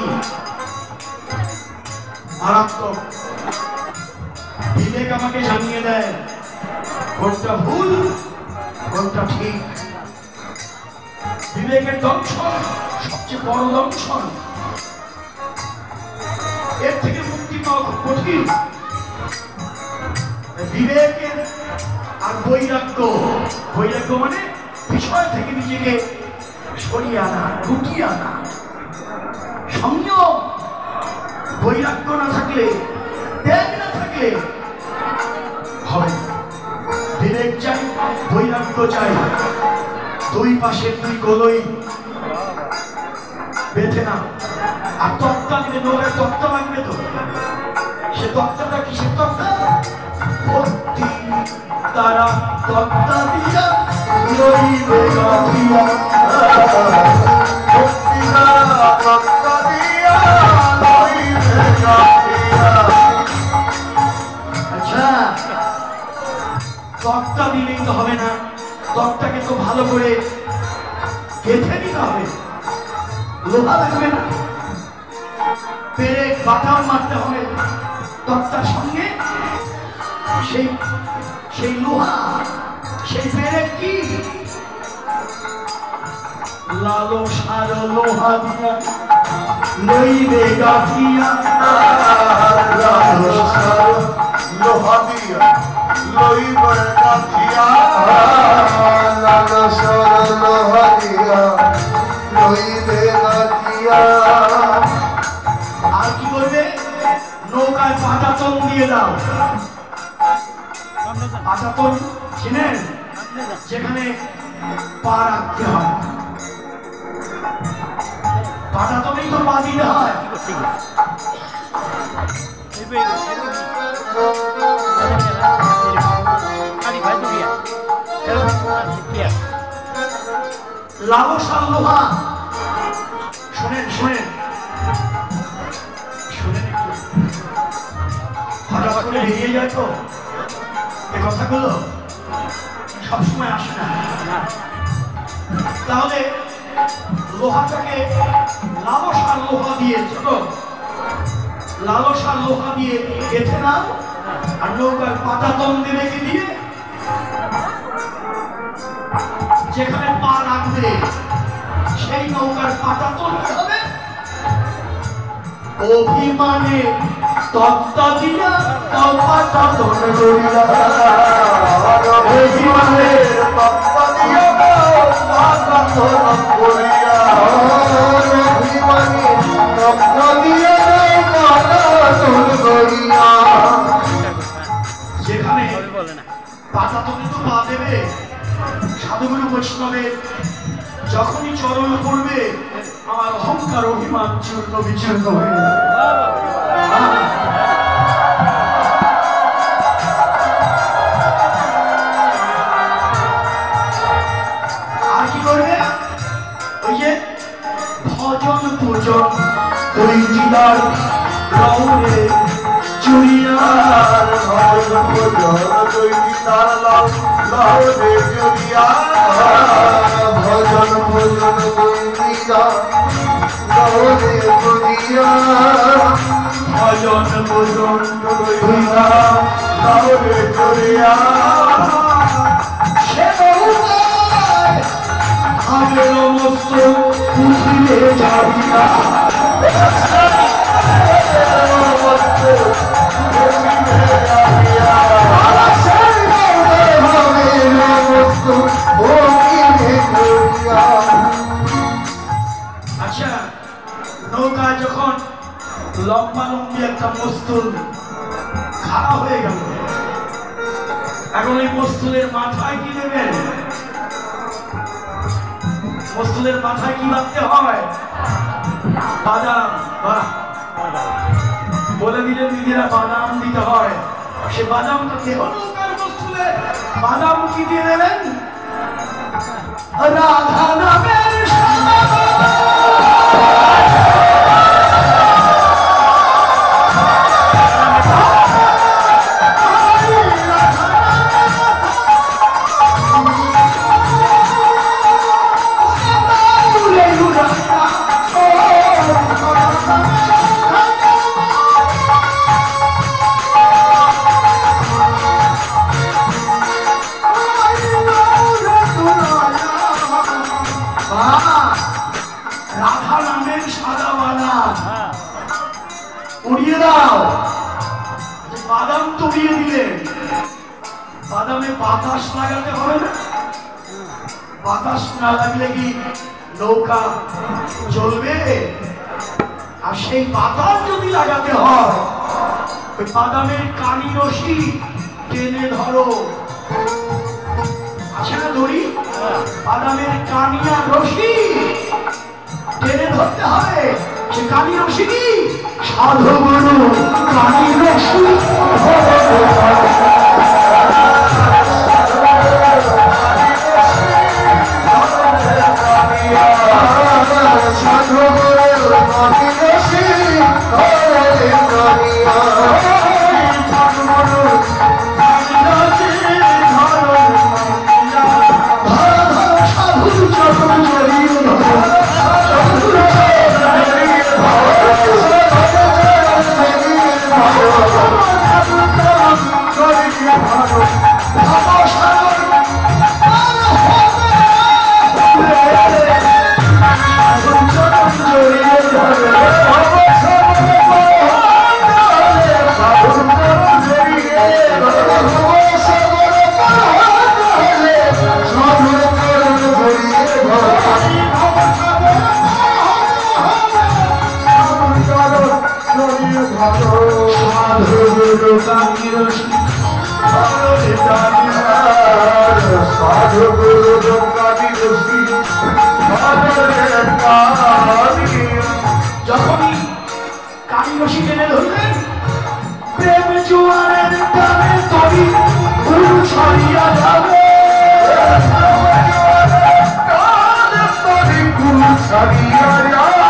মারাত্মক। বিবেক আমাকে জানিয়ে দেয় কোনটা ভুল কোনটা ঠিক। বিবেকের দংশন সবচেয়ে বড় দংশন। এর থেকে মুক্তি পাওয়া খুব কঠিন। বিবেকের আর বৈরাগ্য, বৈরাগ্য মানে বিষয় থেকে নিজেকে সরিয়ে আনা, গুটিয়ে আনা, সংযম। বৈরাগ্য না থাকলে, ত্যাগ না থাকলে হবে না। বিবেক চাই, বৈরাগ্য চাই। দুই পাশের দুই গোলই বেঁধে না। আর তক্তা দিলে নৌকায় তক্তা লাগবে তো। সে তক্তাটা কিসের তক্তা? ভক্তি তারা তক্তা দিয়া লইবে গাঁথিয়া। ভক্তি তারা তক্তা দিয়া লইবে গাঁথিয়া। আচ্ছা, তক্তা দিলেই তো হবে না, তক্তাকে তো ভালো করে গেঁথে নিতে হবে। লোহা লাগবে না, পেরেক বাটাম মারতে হবে তক্তার সঙ্গে। সেই লোহা, সেই পেরেক কি? লালসার লোহা দিয়া লইবে গাঁথিয়া। লালসার লোহা দিয়া লইবে গাঁথিয়া। লালসার লোহা দিয়া লইবে গাঁথিয়া। আর কি করবে? নৌকায় পাটাতন দিয়ে দাও। পাটাতন চিনেন? যেখানে পা রাখতে হয়। পাটাতনেই তো পা দিতে হয়। লালসার লোহা, শোনেন শোনেন শোনেন একটু, হঠাৎ করে বেরিয়ে যায় তো এ কথাগুলো, সবসময় আসে না। তাহলে লোহাটাকে লালসার লোহা দিয়ে, ছোট লালসার লোহা দিয়ে গেঁথে নাও। আর নৌকার পাটাতন দেবে কি দিয়ে? যেখানে পা রাখবে সেই নৌকার পাটাতন কি হবে? অভিমানে তক্তা দিয়া তাও পাটাতন করিয়া। অভিমানে তক্তা দিয়া তাও পাটাতন করিয়া। অভিমানে তক্তা দিয়া তাও পাটাতন করিয়া। যেখানে পাটাতনে তো পা দেবে, সাধুগুরু বৈষ্ণবের যখনই চরণ করবে আমার অহংকার অভিমান চূর্ণ বিচূর্ণ হয়ে যাবে। আর কি করবে? ওই যে দুজন দুই দিদার রৌরে চুরিয়ার ভজন ভজন দুই দিদার রৌরে চুরিয়ার ভজন ভজন দুই দিদার রৌরে চুরিয়ার ভজন ভজন দুই দিদার রৌরে চুরিয়ার সে আগের মস্ত পুষিলে যাবি না আচ্ছা নৌকা যখন লম্বা লম্বি একটা মস্তুল খাড়া হয়ে গেল এখন এই মস্তুলের মাথায় কি দেবেন মস্তুলের মাথায় কি বাঁধতে হয় বাদাম বলে দিলেন দিদিরা বাদাম দিতে হয় সে বাদামটা দেহ নৌকার মস্তুলে বাদাম কি দিয়ে দেবেন রাধা নামের রাধা নামের সাদা বাদাম উড়িয়ে দাও বাদাম তো উড়িয়ে দিলেন বাদামে বাতাস লাগাতে হবে না বাতাস না লাগলে কি নৌকা চলবে আর সেই বাদাম যদি লাগাতে হয় ওই বাদামের কানি রশি টেনে ধরো আছে না দড়ি বাদামের কানিয়া রশি টেনে ধরতে হবে সে কানি রশি কি সাধু গুরু কানি রশি সাধু গুরু কানি রশি যখনই কানি রশি টেনে ধরলেন প্রেম জোয়ারের টানে তরি ফুল ছড়িয়া যাবে ফুল ছড়িয়া যাবে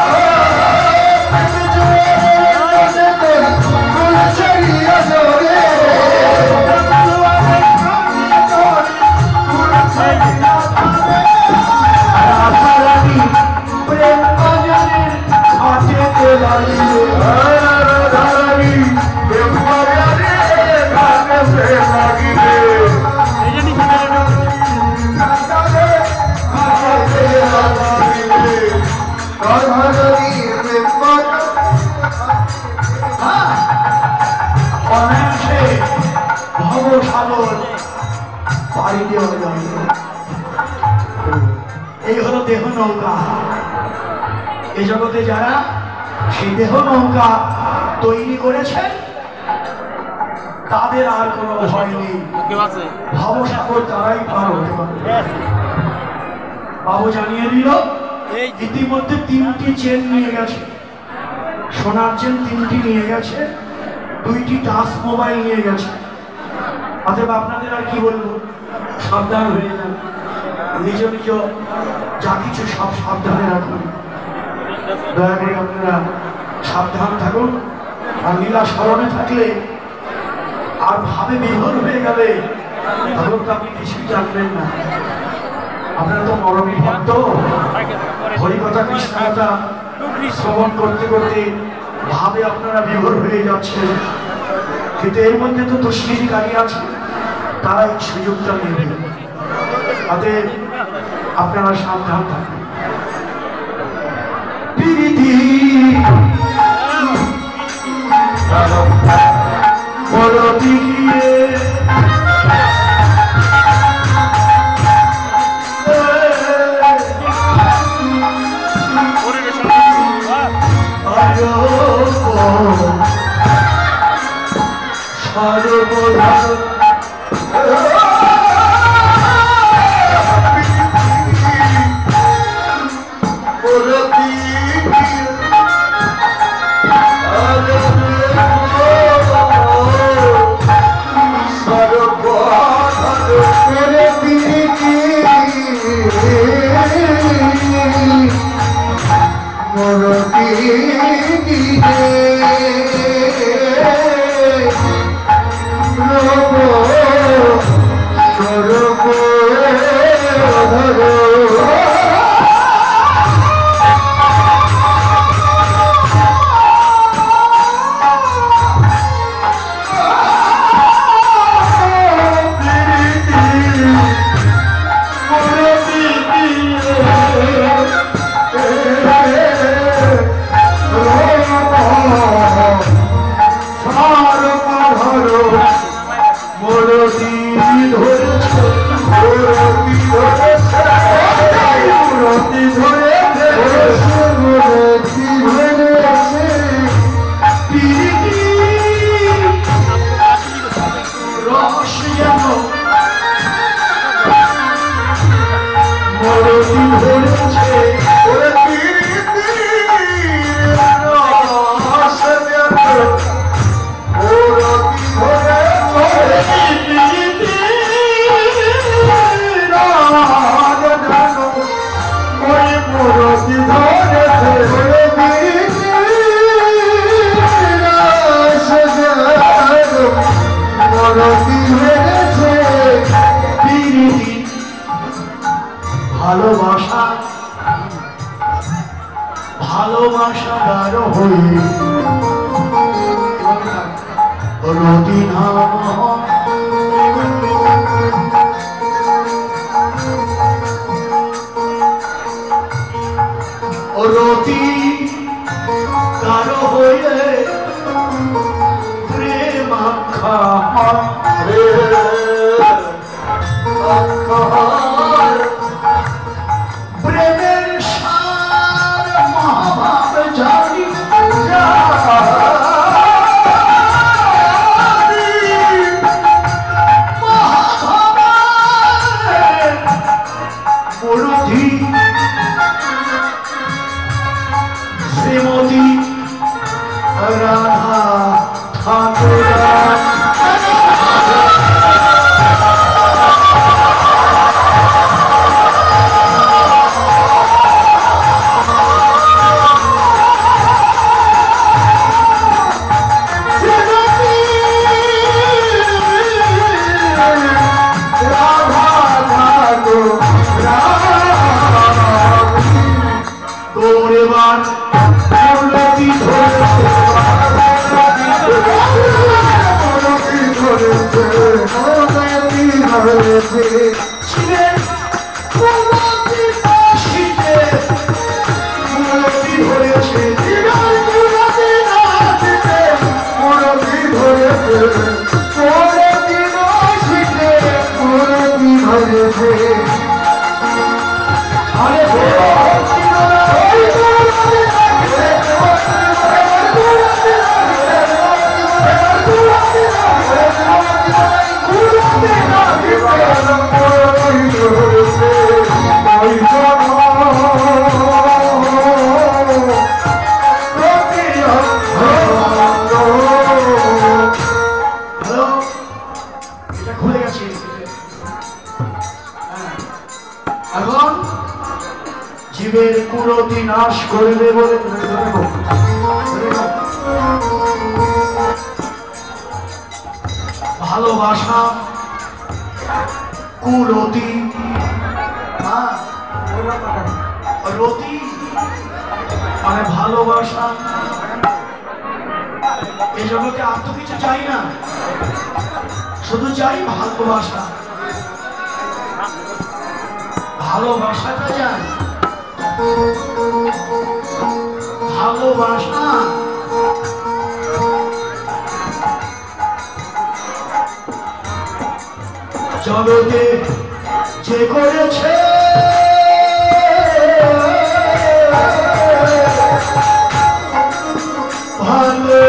এই হলো দেহ নৌকা এই জগতে যারা সেই দেহ নৌকা তৈরি করেছেন তাদের আর কোনো ভয় নেই ভবসাগর তারাই পার হতে পারে বাবু জানিয়ে দিল ইতিমধ্যে 3টি চেন নিয়ে গেছে সোনার চেন 3টি নিয়ে গেছে 2টি টাচ মোবাইল নিয়ে গেছে অতএব আপনাদের আর কি বলবো সাবধান হয়ে যান নিজ নিজ যা কিছু সব সাবধানে রাখুন দয়া করে আপনারা সাবধান থাকুন। আর লীলা স্মরণে থাকলে আর ভাবে বিহর হয়ে গেলে তখন তো আপনি কিছুই জানবেন না। আপনারা তো মরমী ভক্ত, হরিকথা কৃষ্ণকথা শ্রবণ করতে করতে ভাবে আপনারা বিভোর হয়ে যাচ্ছেন, কিন্তু এর মধ্যে তো দুষ্কৃতিকারী আছে, তারা এই সুযোগটা নেবে। অতএব আপনারা সাবধান থাকবেন। বড় দিকে ভালোবাসা ভালোবাসা গাঢ় হয়ে রতি নাম রতি গাঢ় হয়ে প্রেম আখ্যা প্রেমের সার মহাভাব জানি মরুধি শ্রীমতী রাধা ঠাকুর জীবের কুরতি নাশ করবে বলে ভালোবাসা কুরতি রতি মানে ভালোবাসা। এই জগতে আর তো কিছু চাই না, শুধু চাই ভালোবাসা। ভালোবাসাটা চাই, ভালোবাসা। জগতে যে করেছে ভালো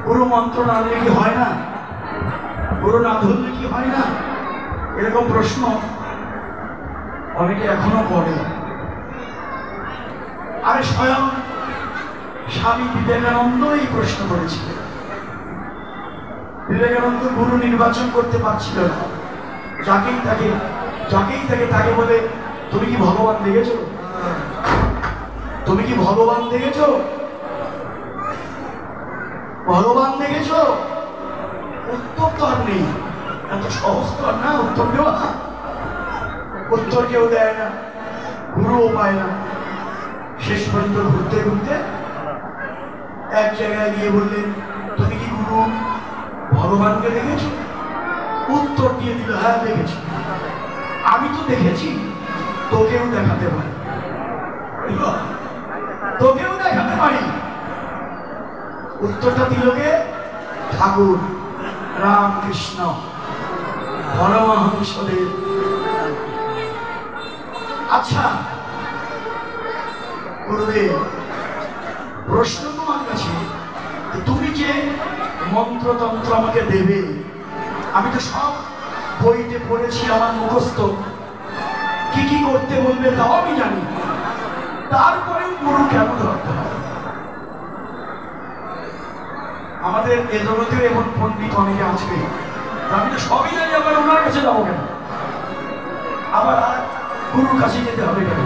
গুরু মন্ত্র না দিলে কি হয় না? গুরু না ধরলে কি হয় না? এরকম প্রশ্ন অনেকে এখনো করে। আরে স্বয়ং স্বামী বিবেকানন্দ এই প্রশ্ন করেছিলেন। বিবেকানন্দ গুরু নির্বাচন করতে পারছিল না। যাকেই তাকে তাকে বলে, তুমি কি ভগবান দেখেছো? তুমি কি ভগবান দেখেছো? ভগবান দেখেছো? উত্তর তো আর নেই। এত সহজ তো আর না উত্তর দেওয়া। উত্তর কেউ দেয় না, গুরুও পায় না। শেষ পর্যন্ত ঘুরতে ঘুরতে এক জায়গায় গিয়ে বললেন, তুমি কি গুরু ভগবানকে দেখেছো? উত্তর দিয়ে দিল, হ্যাঁ দেখেছি। আমি তো দেখেছি, তোকেও দেখাতে পারি। তোকেও দেখাতে পারি। উত্তরটা দিল কে? ঠাকুর রামকৃষ্ণ পরমহংসদেব। আচ্ছা গুরুদেব, প্রশ্ন তোমার কাছে, তুমি যে মন্ত্রতন্ত্র আমাকে দেবে, আমি তো সব বইতে পড়েছি, আমার মুখস্থ। কি কি করতে বলবে তাও আমি জানি, তারপরেও গুরু কেন ধরতে হবে? আমাদের এ জগতেও এমন পণ্ডিত অনেকে আছে, আমি তো সবই জানি, আবার ওনার কাছে যাবো কেন? আবার গুরুর কাছে যেতে হবে কেন?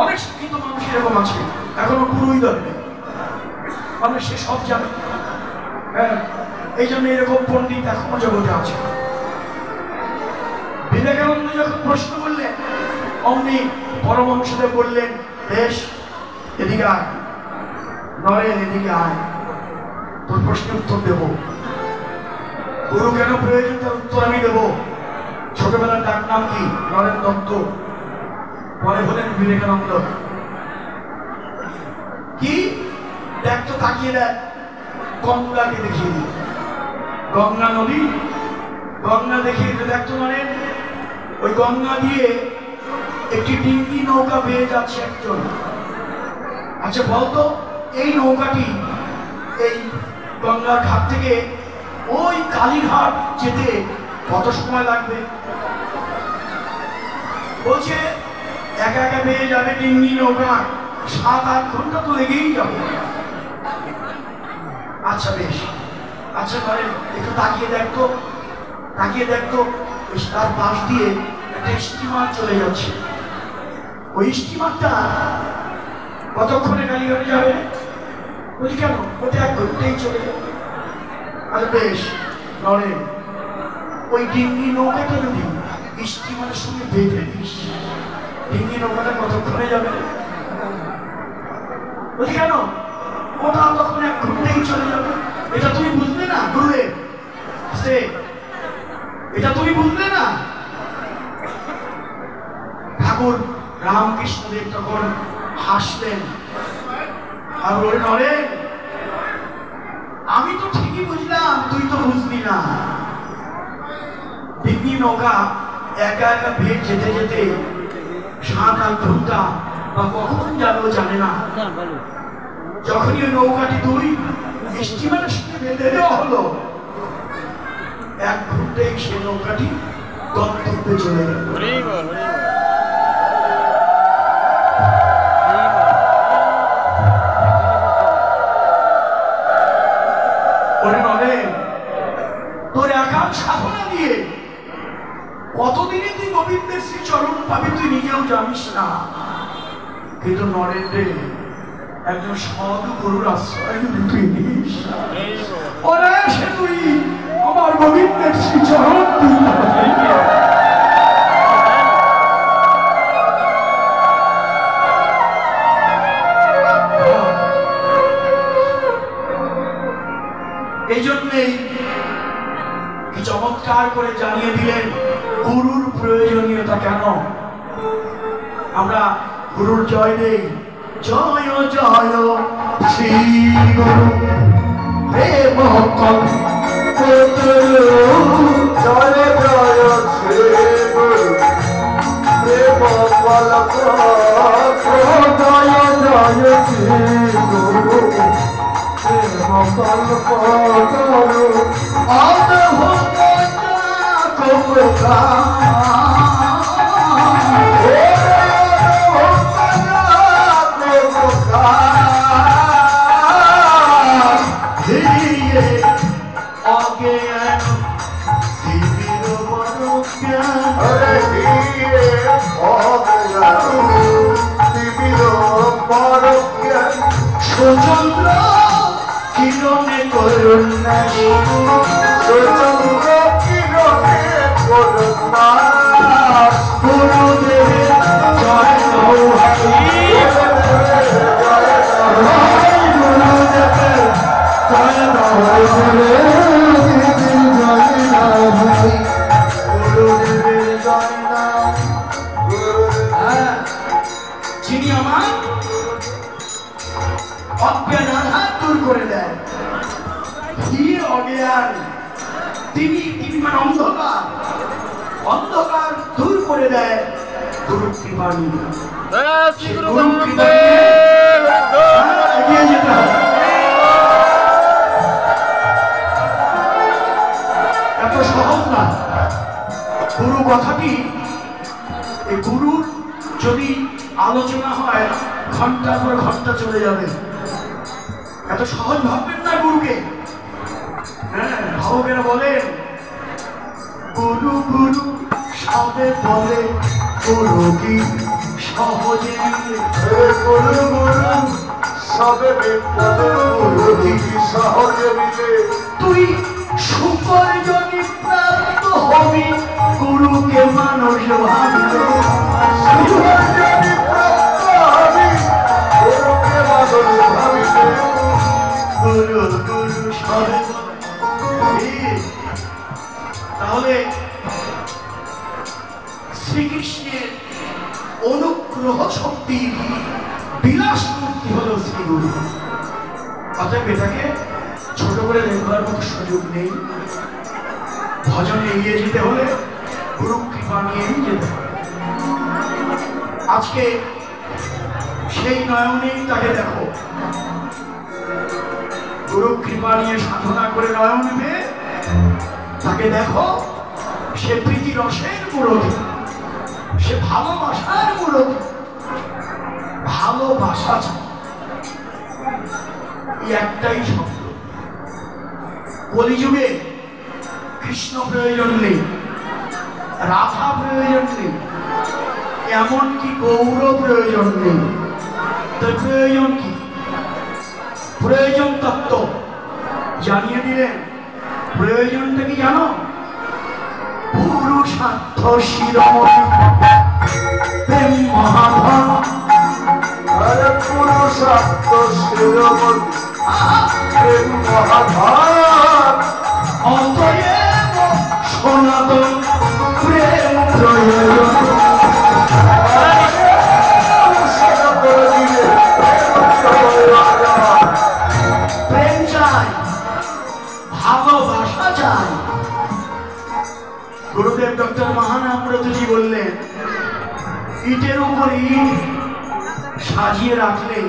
অনেক শিক্ষিত মানুষ এরকম আছে, এখনো গুরুই ধরে, মানে সে সব জানে। হ্যাঁ, এই জন্য এরকম পণ্ডিত এখনো জগতে আছে। বিবেকানন্দ যখন প্রশ্ন করলেন, অমনি পরমহংসদেব বললেন, বেশ, এদিকে আয় নরেন, এদিকে আয়, তোর প্রশ্নের উত্তর দেব। গুরু কেন প্রয়োজন তার উত্তর আমি দেব। ছোটবেলার ডাক নাম কি? নরেন দত্ত, পরে হলেন বিবেকানন্দ। কি দেখ তো, তাকিয়ে দেখ, গঙ্গাকে দেখিয়ে দিল, গঙ্গা নদী, গঙ্গা দেখিয়ে দেখ তো নরেন। ওই গঙ্গা দিয়ে একটি ডিঙ্গি নৌকা বেয়ে যাচ্ছে একজন। আচ্ছা বলতো, এই নৌকাটি এই গঙ্গার ঘাট থেকে ওই কালীঘাট যেতে কত সময় লাগবে? বলছে একা একা বেয়ে যাবে ডিঙ্গি নৌকা, 7-8 ঘন্টা তো লেগেই যাবে। আচ্ছা বেশ, আচ্ছা ধরেন একটু তাকিয়ে দেখতো, তাকিয়ে দেখতো, তার পাশ দিয়ে একটা স্টিমার চলে যাচ্ছে। ওই স্টিমারটা কতক্ষণে কালীঘাটে যাবে? বলি কেন, ওটা 1 ঘন্টায় চলে যাবে। আচ্ছা বেশ নরেন, ওই ডিঙ্গি নৌকাটা যদি স্টিমারের সঙ্গে বেঁধে দিস, ডিঙ্গি নৌকাটা কতক্ষণে যাবে? বলি কেন, ওটা তখন 1 ঘন্টায় চলে যাবে। এটা তুমি বুঝলে না গুরুদেব? এটা তুমি বুঝলে না? ঠাকুর রামকৃষ্ণদেব তখন হাসলেন আর বলে, নরেন আমি তো ঠিকই বুঝলাম, তুই তো বুঝলি না। ডিঙ্গি নৌকা একা একা বেয়ে যেতে যেতে 7-8 ঘন্টা বা কখন যাবেও জানে না। যখনই ওই নৌকাটি তুই স্টিমারের সঙ্গে বেঁধে দেওয়া হলো, 1 ঘন্টায় সে নৌকাটি গন্তব্যে চলে গেল। তোর একাল সাধনা দিয়ে কতদিনে তুই গোবিন্দের শ্রী চরণ পাবি তুই নিজেও জানিস না। কিন্তু নরেন্দ্রে, একজন সাধু গুরুর আশ্রয় যদি তুই নিস, ওরা এসে তুই আমার গোবিন্দের শ্রী চরণ এই জন্যেই কি চমৎকার করে জানিয়ে দিলেন গুরুর প্রয়োজনীয়তা কেন। আমরা গুরুর জয় দেই, জয় জয় শ্রী গুরু প্রেম জয় জয় শ্রী গুরু প্রেম জয় জয় শ্রী গুরু চন্দ্র কিরণে করুণা, চন্দ্র কিরণে করুণা, গুরুদেব জয় যিনি আমার অজ্ঞান আধার দূর করে দেয়, অজ্ঞান তিনি মানে অন্ধকার, অন্ধকার দূর করে দেয় গুরু কৃপা নিয়ে। এগিয়ে যেতে হবে, এত সহজ না। গুরু কথাটি, এই গুরুর যদি আলোচনা হয় ঘন্টা পর ঘন্টা চলে যাবে। এত সহজ ভাববেন না গুরুকে। হ্যাঁ, ভাবকেরা বলেন গুরু গুরু সবে বলে, গুরু কি সহজে মিলে, গুরু গুরু সবে বলে, গুরু কি সহজে মিলে। তুই শুকর যদি প্রাপ্ত হবি, গুরুকে মানুষ ভাববে, শুকর যদি প্রাপ্ত হবি, তাহলে শ্রীকৃষ্ণের অনুগ্রহ শক্তি বিলাস মূর্তি হলো শ্রীগুরু। অতএব এটাকে ছোট করে দেখবার মতো সুযোগ নেই। ভজনে এগিয়ে যেতে হলে গুরু কৃপা নিয়েই যেতে হবে। আজকে সেই নয়নেই তাকে দেখো, গুরু কৃপা নিয়ে সাধনা করে নয়ন পেয়ে তাকে দেখো, সে প্রীতি রসের মুরতি, সে ভালোবাসার মুরতি। ভালোবাসা এই একটাই শব্দ। কলিযুগে কৃষ্ণ প্রয়োজন নেই, রাধা প্রয়োজন নেই, এমনকি গৌর প্রয়োজন নেই। তো প্রয়োজন কি? প্রয়োজন তত্ত্ব জানিয়ে দিলেন। প্রয়োজনটা কি জানো? পুরুষার্থ শিরোমণি প্রেম মহাধন। পুরুষার্থ শিরোমণি প্রেম মহাধন। অতএব সনাতন প্রেম প্রয়োজন। প্রেম চাই, ভালোবাসা চাই। গুরুদেব ডক্টর মহানামব্রতজি বললেন, ইটের উপর ইট সাজিয়ে রাখলে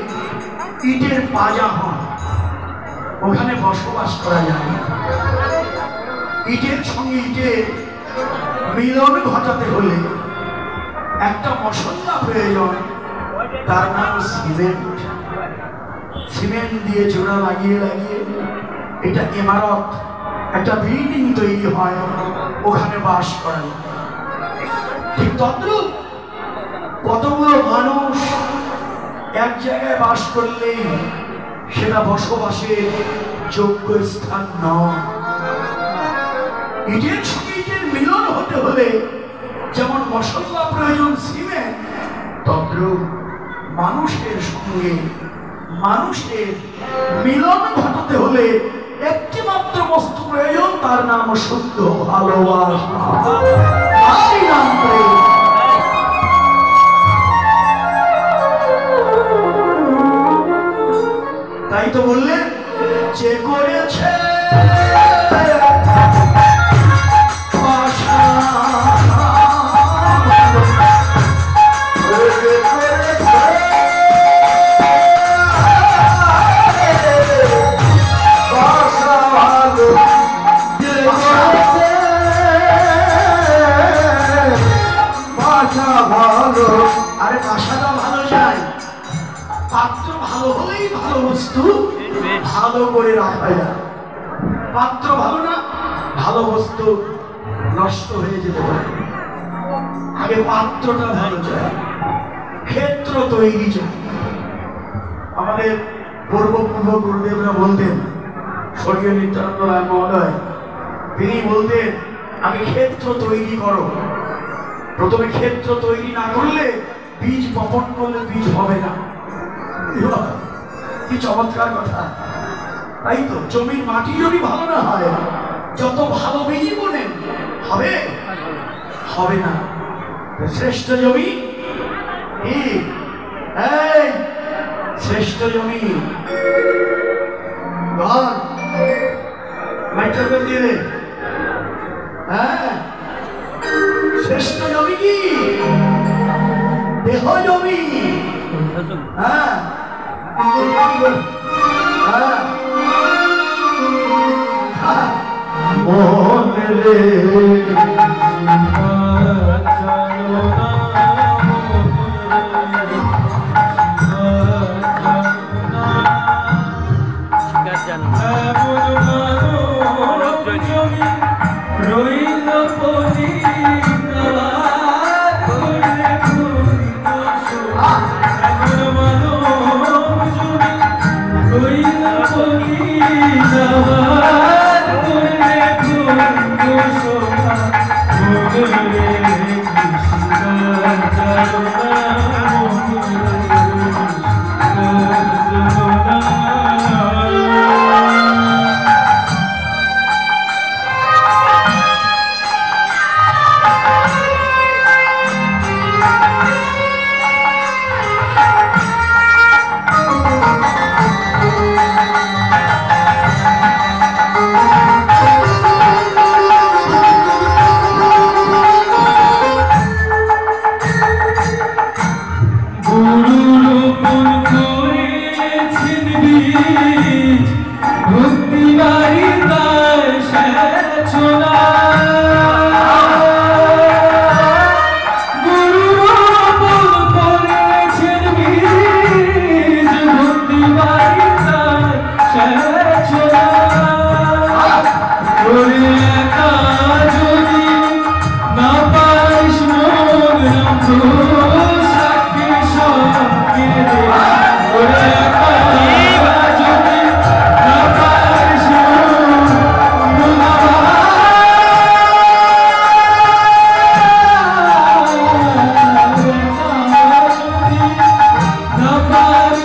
ইটের পাজা হয়, ওখানে বসবাস করা যায়। ইটের সঙ্গে ইটের মিলন ঘটাতে হলে একটা মশলা প্রয়োজন, তার নাম সিমেন্ট। সিমেন্ট দিয়ে জোড়া লাগিয়ে লাগিয়ে এটা ইমারত, একটা বিল্ডিং তৈরি হয়, ওখানে বাস করা যায়। ঠিক তদ্রুপ কতগুলো মানুষ এক জায়গায় বাস করলেই সেটা বসবাসের যোগ্য স্থান নয়। ইটের সঙ্গে ইটের মিলন হতে হলে যেমন মশলা প্রয়োজন সিমেন্ট, তদ্রুপ মানুষের সঙ্গে মানুষের মিলন ঘটাতে হলে একটি মাত্র বস্তু প্রয়োজন, তার নাম শুদ্ধ ভালোবাসা। তাই তো বললেন, যে করেছে আরে বাসাটা ভালো যায়, পাত্র ভালো হলেই ভালো বস্তু ভালো করে রাখা যায়। পাত্র ভালো না, ভালো বস্তু নষ্ট হয়ে যেতে পারে। আগে পাত্রটা ভালো যায়, ক্ষেত্র তৈরি যায়। আমাদের পূর্ব গুরুদেবরা বলতেন, স্বর্গীয় নিত্যানন্দ রায় মহোদয়, তিনি বলতেন, আগে ক্ষেত্র তৈরি করো। প্রথমে ক্ষেত্র তৈরি না করলে বীজ বপন করলে বীজ হবে না। কি চমৎকার কথা! তাই তো জমির মাটি যদি ভালো না হয়, যত ভালো বীজ বোনেন হবে হবে না। শ্রেষ্ঠ জমি, এই শ্রেষ্ঠ জমি ঘর মাইক্রোফোন দিয়ে দে। হ্যাঁ, শ্রেষ্ঠ জমি কি? দেহ জমি। হ্যাঁ, Good.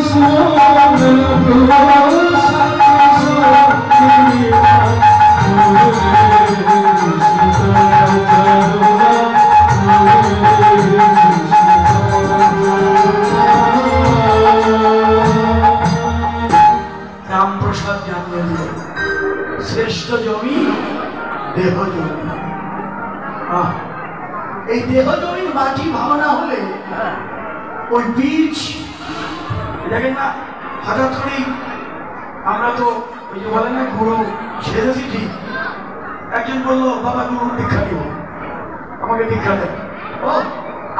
রামপ্রসাদ জানিয়ে দিল শ্রেষ্ঠ জমি দেহ জমি। এই দেহ জমির মাটি ভাবনা হলে ওই বীজ দেখেন না, হঠাৎ করেই আমরা তো ওই যে বলে না গুরু সেরেছি ঠিক। একজন বললো বাবা গুরুর দীক্ষা দিব, আমাকে দীক্ষা দেন। ও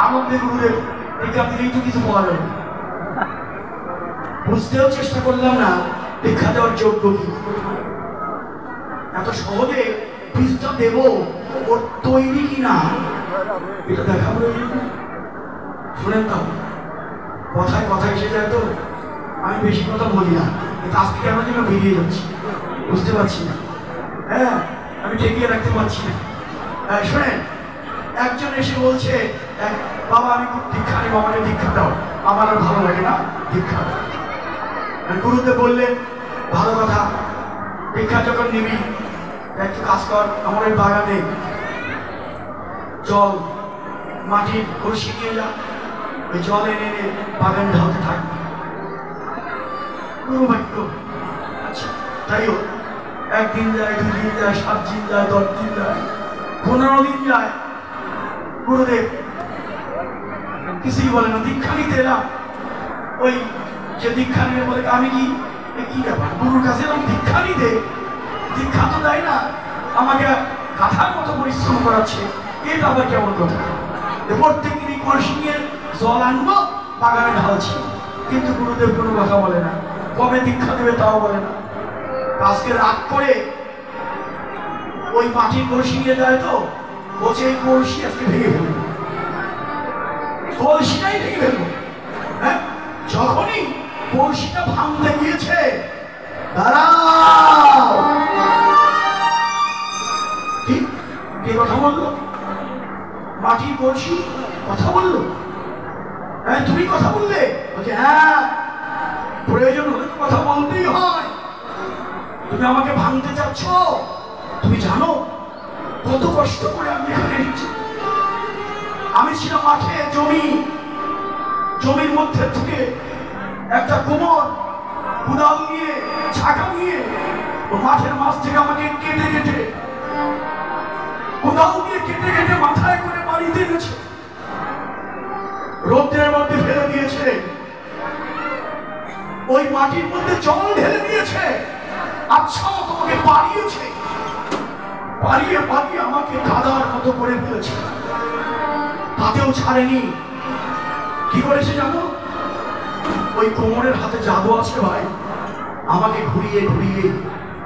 আমাদের গুরুদের দীক্ষা দিলেই তো কিছু পাওয়া যাবে। বুঝতেও চেষ্টা করলাম না দীক্ষা দেওয়ার যোগ্য কি। এত সহজে বীজটা দেব ওর তৈরি কিনা এটা দেখা প্রয়োজন। শুনেন তো, কথায় কথা এসে যায় তো আমি বেশি কথা বলি না, কাছ থেকে আমার জন্য বেরিয়ে যাচ্ছি, বুঝতে পারছি না। হ্যাঁ, আমি ঠেকিয়ে রাখতে পারছি না। শোনেন, একজন এসে বলছে বাবা আমি দীক্ষা নিব, আমাকে দীক্ষা দাও। আমার আর ভালো লাগে না, দীক্ষা দাও। গুরুদেব বললেন ভালো কথা, দীক্ষা যখন নিবি একটু কাজ কর, আমার ওই বাগানে জল মাটির কলসি নিয়ে যা, ওই জল এনে এনে বাগানে ঢালতে থাক। গুরু বাক্য আচ্ছা তাই হোক। একদিন যায়, 2 দিন যায়, 7 দিন যায়, 10 দিন যায়, 15 দিন যায়, গুরুদেব কিছুই বলে না। দীক্ষা নিতে এলাম, ওই যে দীক্ষা নিয়ে বলে আমি কি ব্যাপার, গুরুর কাছে এলাম দীক্ষা নিতে, দীক্ষা তো দেয় না, আমাকে গাধার মতো পরিশ্রম করাচ্ছে। এটা আবার কেমন কথা? প্রত্যেক দিনই কলসি নিয়ে জল আনবো, বাগানে ঢালছি, কিন্তু গুরুদেব কোনো কথা বলে না। কবে দীক্ষা দেবে তাও বলে না। আজকে রাগ করে ওই মাটির কলসি নিয়ে যায় তো, বলছে এই কলসি আজকে ভেঙে ফেলবো, কলসিটাই ভেঙে ফেলবো। হ্যাঁ, যখনই কলসিটা ভাঙতে গিয়েছে, দাঁড়াও, ঠিক কে কথা বললো? মাটির কলসি কথা বললো। হ্যাঁ, তুমি কথা বললে? বলছে হ্যাঁ, প্রয়োজন হলে তো কথা বলতেই হয়। তুমি আমাকে ভাঙতে চাচ্ছ, তুমি জানো কত কষ্ট করে আমি এখানে এসেছি। আমি ছিলাম মাঠে, জমির মধ্যে থেকে একটা কোমর কুদাল নিয়ে, ছাকা নিয়ে মাঠের মাছ থেকে আমাকে কেটে কেটে, কোদাল দিয়ে কেটে কেটে মাথায় করে বাড়িতে এনেছে, রৌদ্রের মধ্যে ফেলে দিয়েছে, ওই মাটির মধ্যে জল ঢেলে দিয়েছে, আচ্ছা তোমাকে পাড়িয়েছে, পাড়িয়ে পাড়িয়ে আমাকে কাদার মতো করে ফেলেছে, তাতেও ছাড়েনি। কি করেছে জানো? ওই কোমরের হাতে জাদু আছে ভাই, আমাকে ঘুরিয়ে ঘুরিয়ে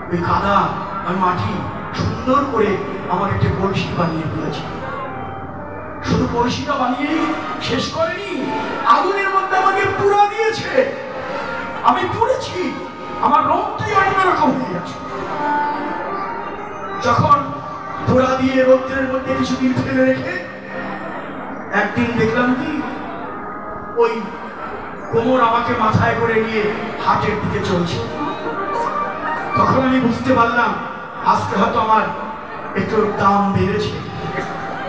ওই কাদা আর মাটি সুন্দর করে আমাকে একটা কলসি বানিয়ে ফেলেছে। শুধু কলসিটা বানিয়ে শেষ করেনি, আগুনের মধ্যে আমাকে পুরা দিয়েছে। আমি পুড়েছি, আমার রোগটাই অন্যরকম হয়ে গেছে। যখন পোড়া দিয়ে রৌদ্রের মধ্যে কিছুদিন ফেলে রেখে একদিন দেখলাম কি ওই কোমর আমাকে মাথায় করে নিয়ে হাটের দিকে চলছে। তখন আমি বুঝতে পারলাম আজকে হয়তো আমার একটু দাম বেড়েছে।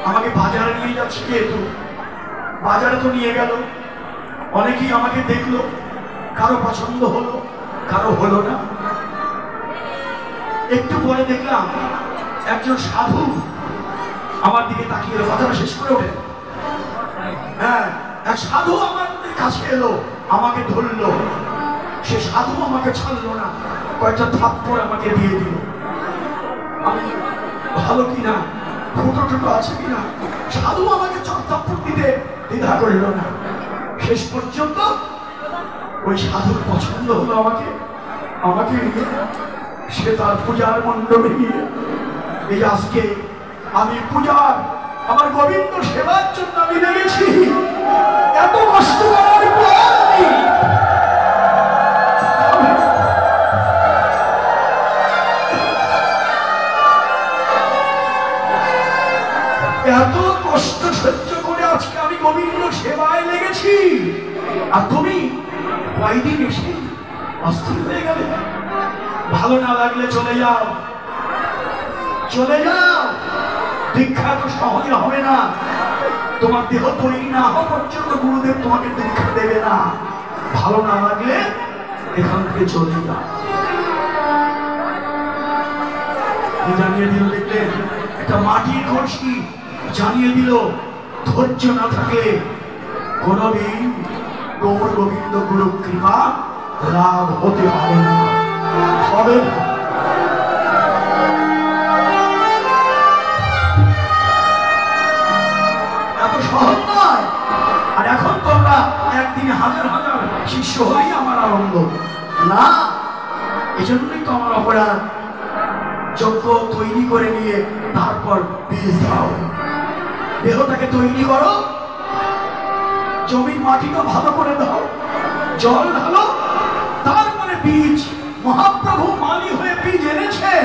আমাকে বাজারে নিয়ে যাচ্ছে, যেহেতু বাজারে তো নিয়ে গেল, অনেকেই আমাকে দেখলো, কারো পছন্দ হলো, কারো হলো না। একটু পরে দেখলাম একজন সাধু আমার দিকে তাকিয়ে কথাটা শেষ করে ওঠে। হ্যাঁ, এক সাধু আমার কাছে এলো, আমাকে ধরলো। সে সাধু আমাকে ছাড়লো না, কয়েকটা থাপ্পড় আমাকে দিয়ে দিল। আমি ভালো কিনা, ফুটো টুটো আছে কিনা, সাধু আমাকে চট থাপ্পড় দিতে দ্বিধা করলো না। শেষ পর্যন্ত ওই সাধুর পছন্দ হলো আমাকে নিয়ে সে তার পূজার মণ্ডপে নিয়ে, এই আজকে আমি পূজার আমার গোবিন্দ সেবার জন্য আমি লেগেছি। এত কষ্ট করার পর এত কষ্ট সহ্য করে আজকে আমি গোবিন্দ সেবায় লেগেছি। আর তুমি তাই দিন এসে অস্থির হয়ে গেলে। ভালো না লাগলে চলে যাও, চলে যাও। দীক্ষা তো সহজে হবে না, তোমার দেহ তৈরি না হওয়া পর্যন্ত গুরুদেব তোমাকে দীক্ষা দেবে না। ভালো না লাগলে এখান থেকে চলে যাও। জানিয়ে দিল, দেখলেন একটা মাটির কলসি জানিয়ে দিল, ধৈর্য না থাকলে কোনদিন গৌর গোবিন্দ গুরু কৃপা লাভ হতে পারে না, হবে না। এত সহজ নয়। আর এখন তোমরা একদিনে হাজার হাজার শিষ্য হলেই আমার আনন্দ না। এই জন্যই তো আমার অপরাধ। যজ্ঞ তৈরি করে নিয়ে তারপর বীজ দাও, দেহটাকে তৈরি করো, জমির মাটিটা ভালো করে দাও, জল ঢালো, তারপরে বীজ। মহাপ্রভু মালি হয়ে বীজ এনেছেন।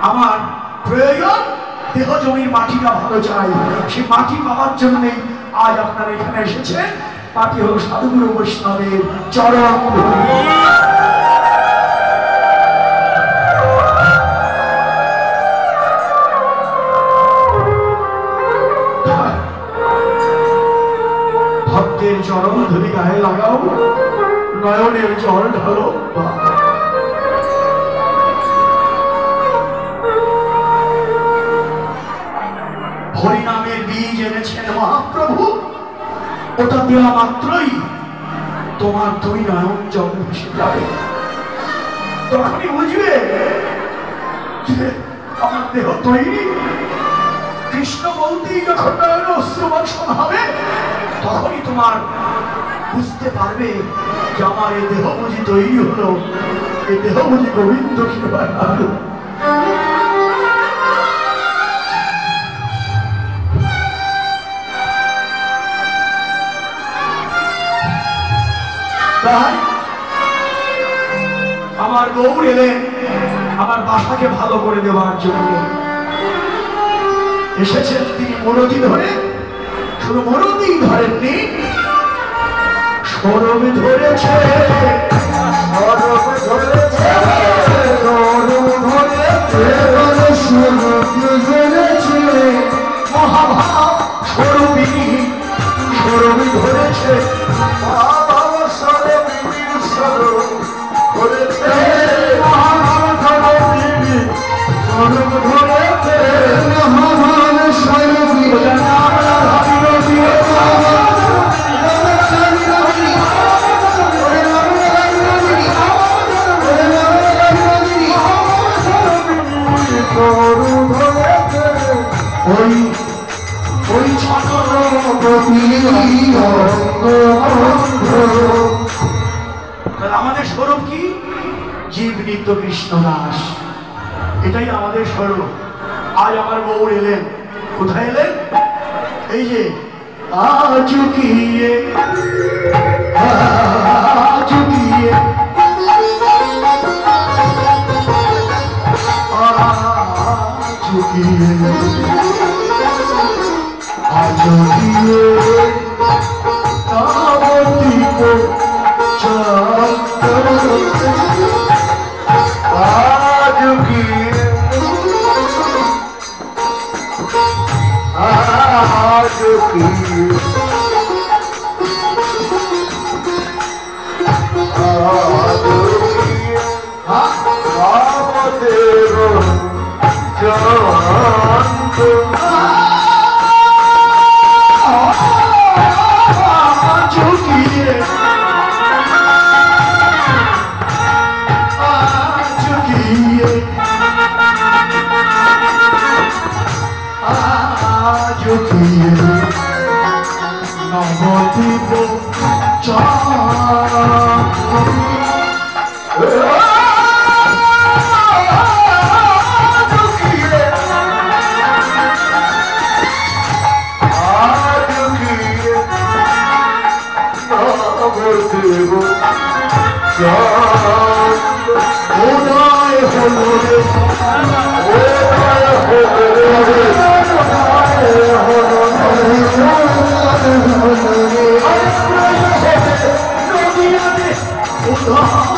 আমার প্রয়োজন দেহ জমির মাটিটা ভালো চাই। সে মাটি পাওয়ার জন্যই আজ আপনারা এখানে এসেছেন। মাটি হল সাধুগুরু বৈষ্ণবের চরণ ভূমি। ভক্তের চরণ ধরে গায়ে লাগাও, নয়নের জল ঢালো। হরিনামের বীজ এনেছেন মহাপ্রভু। ওটা দেওয়া মাত্রই তোমার দুই নয়ন জলে ভেসে যাবে। তখনই বুঝবে যে আমার দেহ তৈরি। কৃষ্ণ বলতেই যখন নয়ন অশ্রুবর্ষণ হবে, তখনই তোমার বুঝতে পারবে যে আমার এই দেহ বুঝি তৈরি হলো, এই দেহ বুঝি গোবিন্দ কৃপায় হলো। তাই আমার গৌর এলেন আমার বাসাকে ভালো করে দেওয়ার জন্য। এসেছেন তিনি মরদি ধরে, শুধু মরদি ধরেননি, সরব ধরেছে, সরব ধরেছে, মহাভাব সরবিনী সরবি ধরেছে, মহাভাব সরবিনীর সরব ধরেছে, মহাভাব সরবিনী সরব ধরেছে, মহাভাব সরবিনী আমাদের স্বরূপ কি? জীব নিত্য কৃষ্ণ দাস, এটাই আমাদের স্বরূপ। আজ আমার গৌর এলেন, কোথায় এলেন? এই যে আজুকিয়ে আজুকিয়ে আজুকিয়ে আজুকিয়ে কাবতিব চক্র আজুকিয়ে আজুকিয়ে আজুকিয়ে কাবতিব Oh,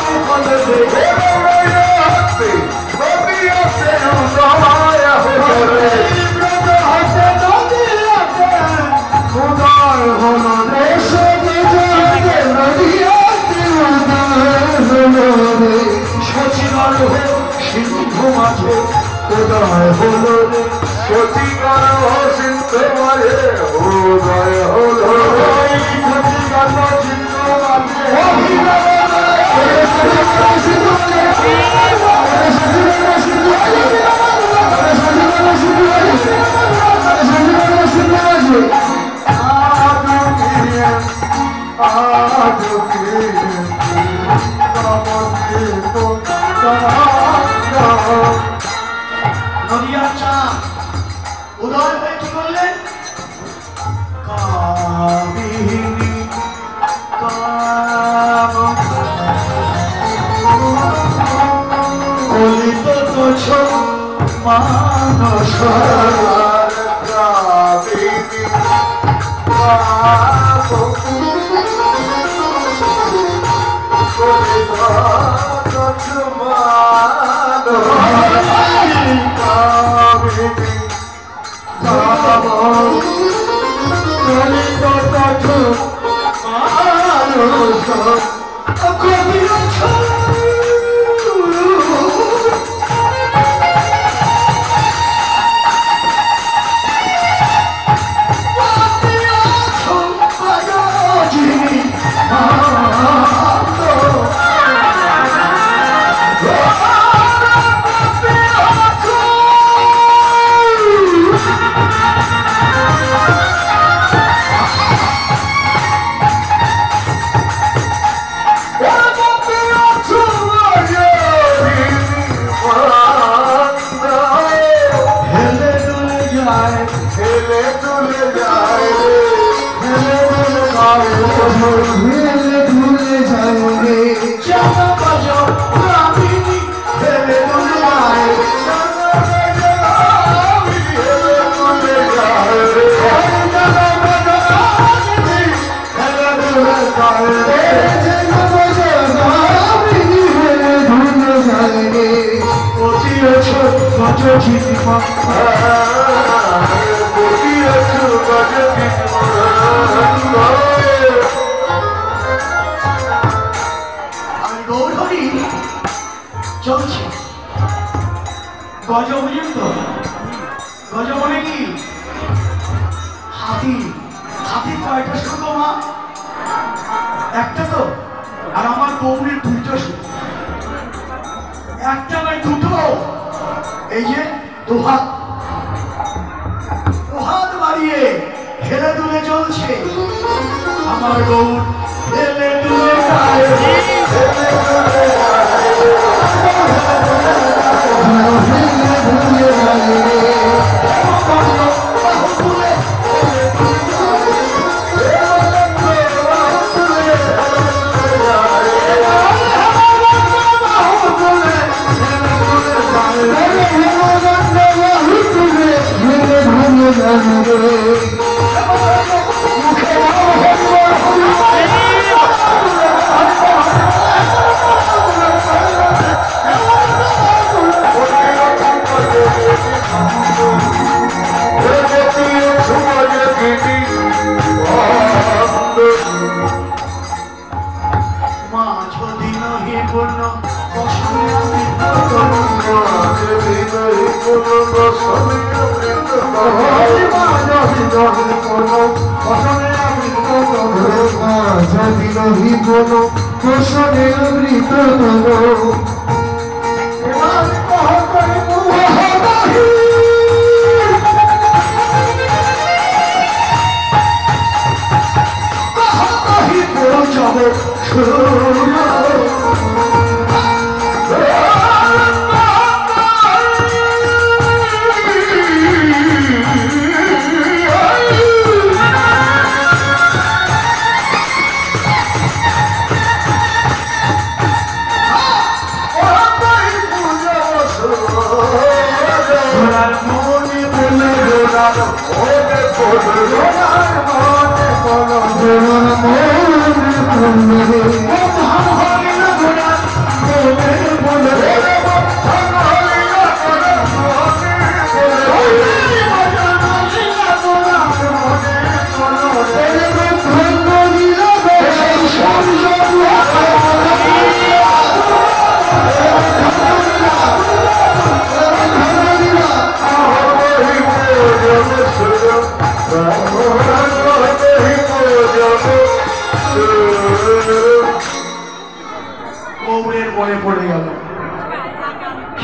গৌরের মনে পড়ে গেল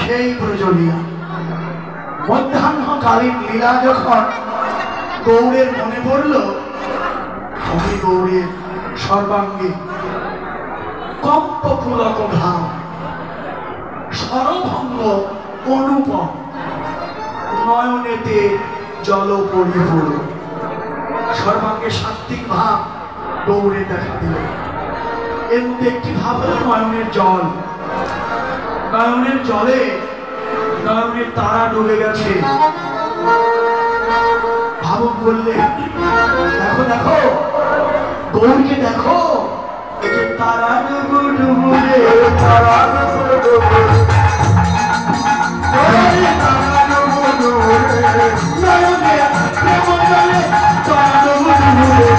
সেই প্রয়োজনীয় মধ্যাহ্নকালীন লীলা। যখন গৌরের মনে পড়ল, আমি গৌরের সর্বাঙ্গে কম্প পুলক ঘাম, সরভঙ্গ অনুপম, নয়নেতে জল পরিপূর, সর্বাঙ্গে সাত্বিক ভাব গৌরে দেখা দিল। এর মধ্যে একটি ভাব হল নয়নের জল। নয়নের জলে নয়নের তারা ডুবে গেছে। ভাবক বললে, দেখো দেখো গৌরকে দেখো, এই যে তারা ডুবু ডুবু রে, তারা ডুবু ডুবু, তারা ডুবু ডুবু রে, নয়নে প্রেম জলে তারা ডুবু ডুবু রে,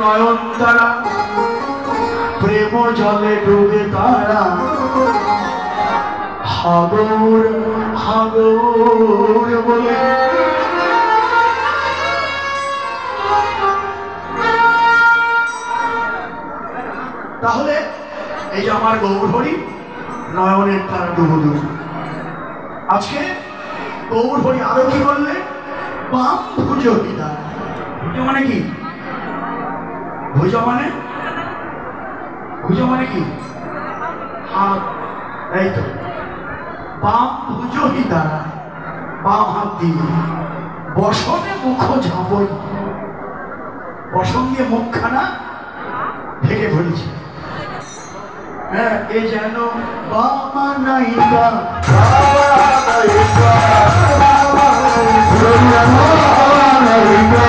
নয়ন তারা প্রেম জলে ডুবে তারা, হাগর হাগর বলে তাহলে এই যে আমার গৌরহরি নয়নের তারা ডুবু ডুবু। আজকে গৌরহরি আরো কি বললে, বাম ভুজ হৃদয়। মানে কি ভুজ মানে? ভুজ মানে কি? হাত। এই তো বাম ভুজ হৃদয়, বাম হাত দিয়ে বসনে মুখ ঝাঁপই, বসন দিয়ে মুখখানা ঢেকে ফেলছে। হ্যাঁ, এ যেন বাবা নাইকা, বাবা নাইকা, বাবা নাইকা।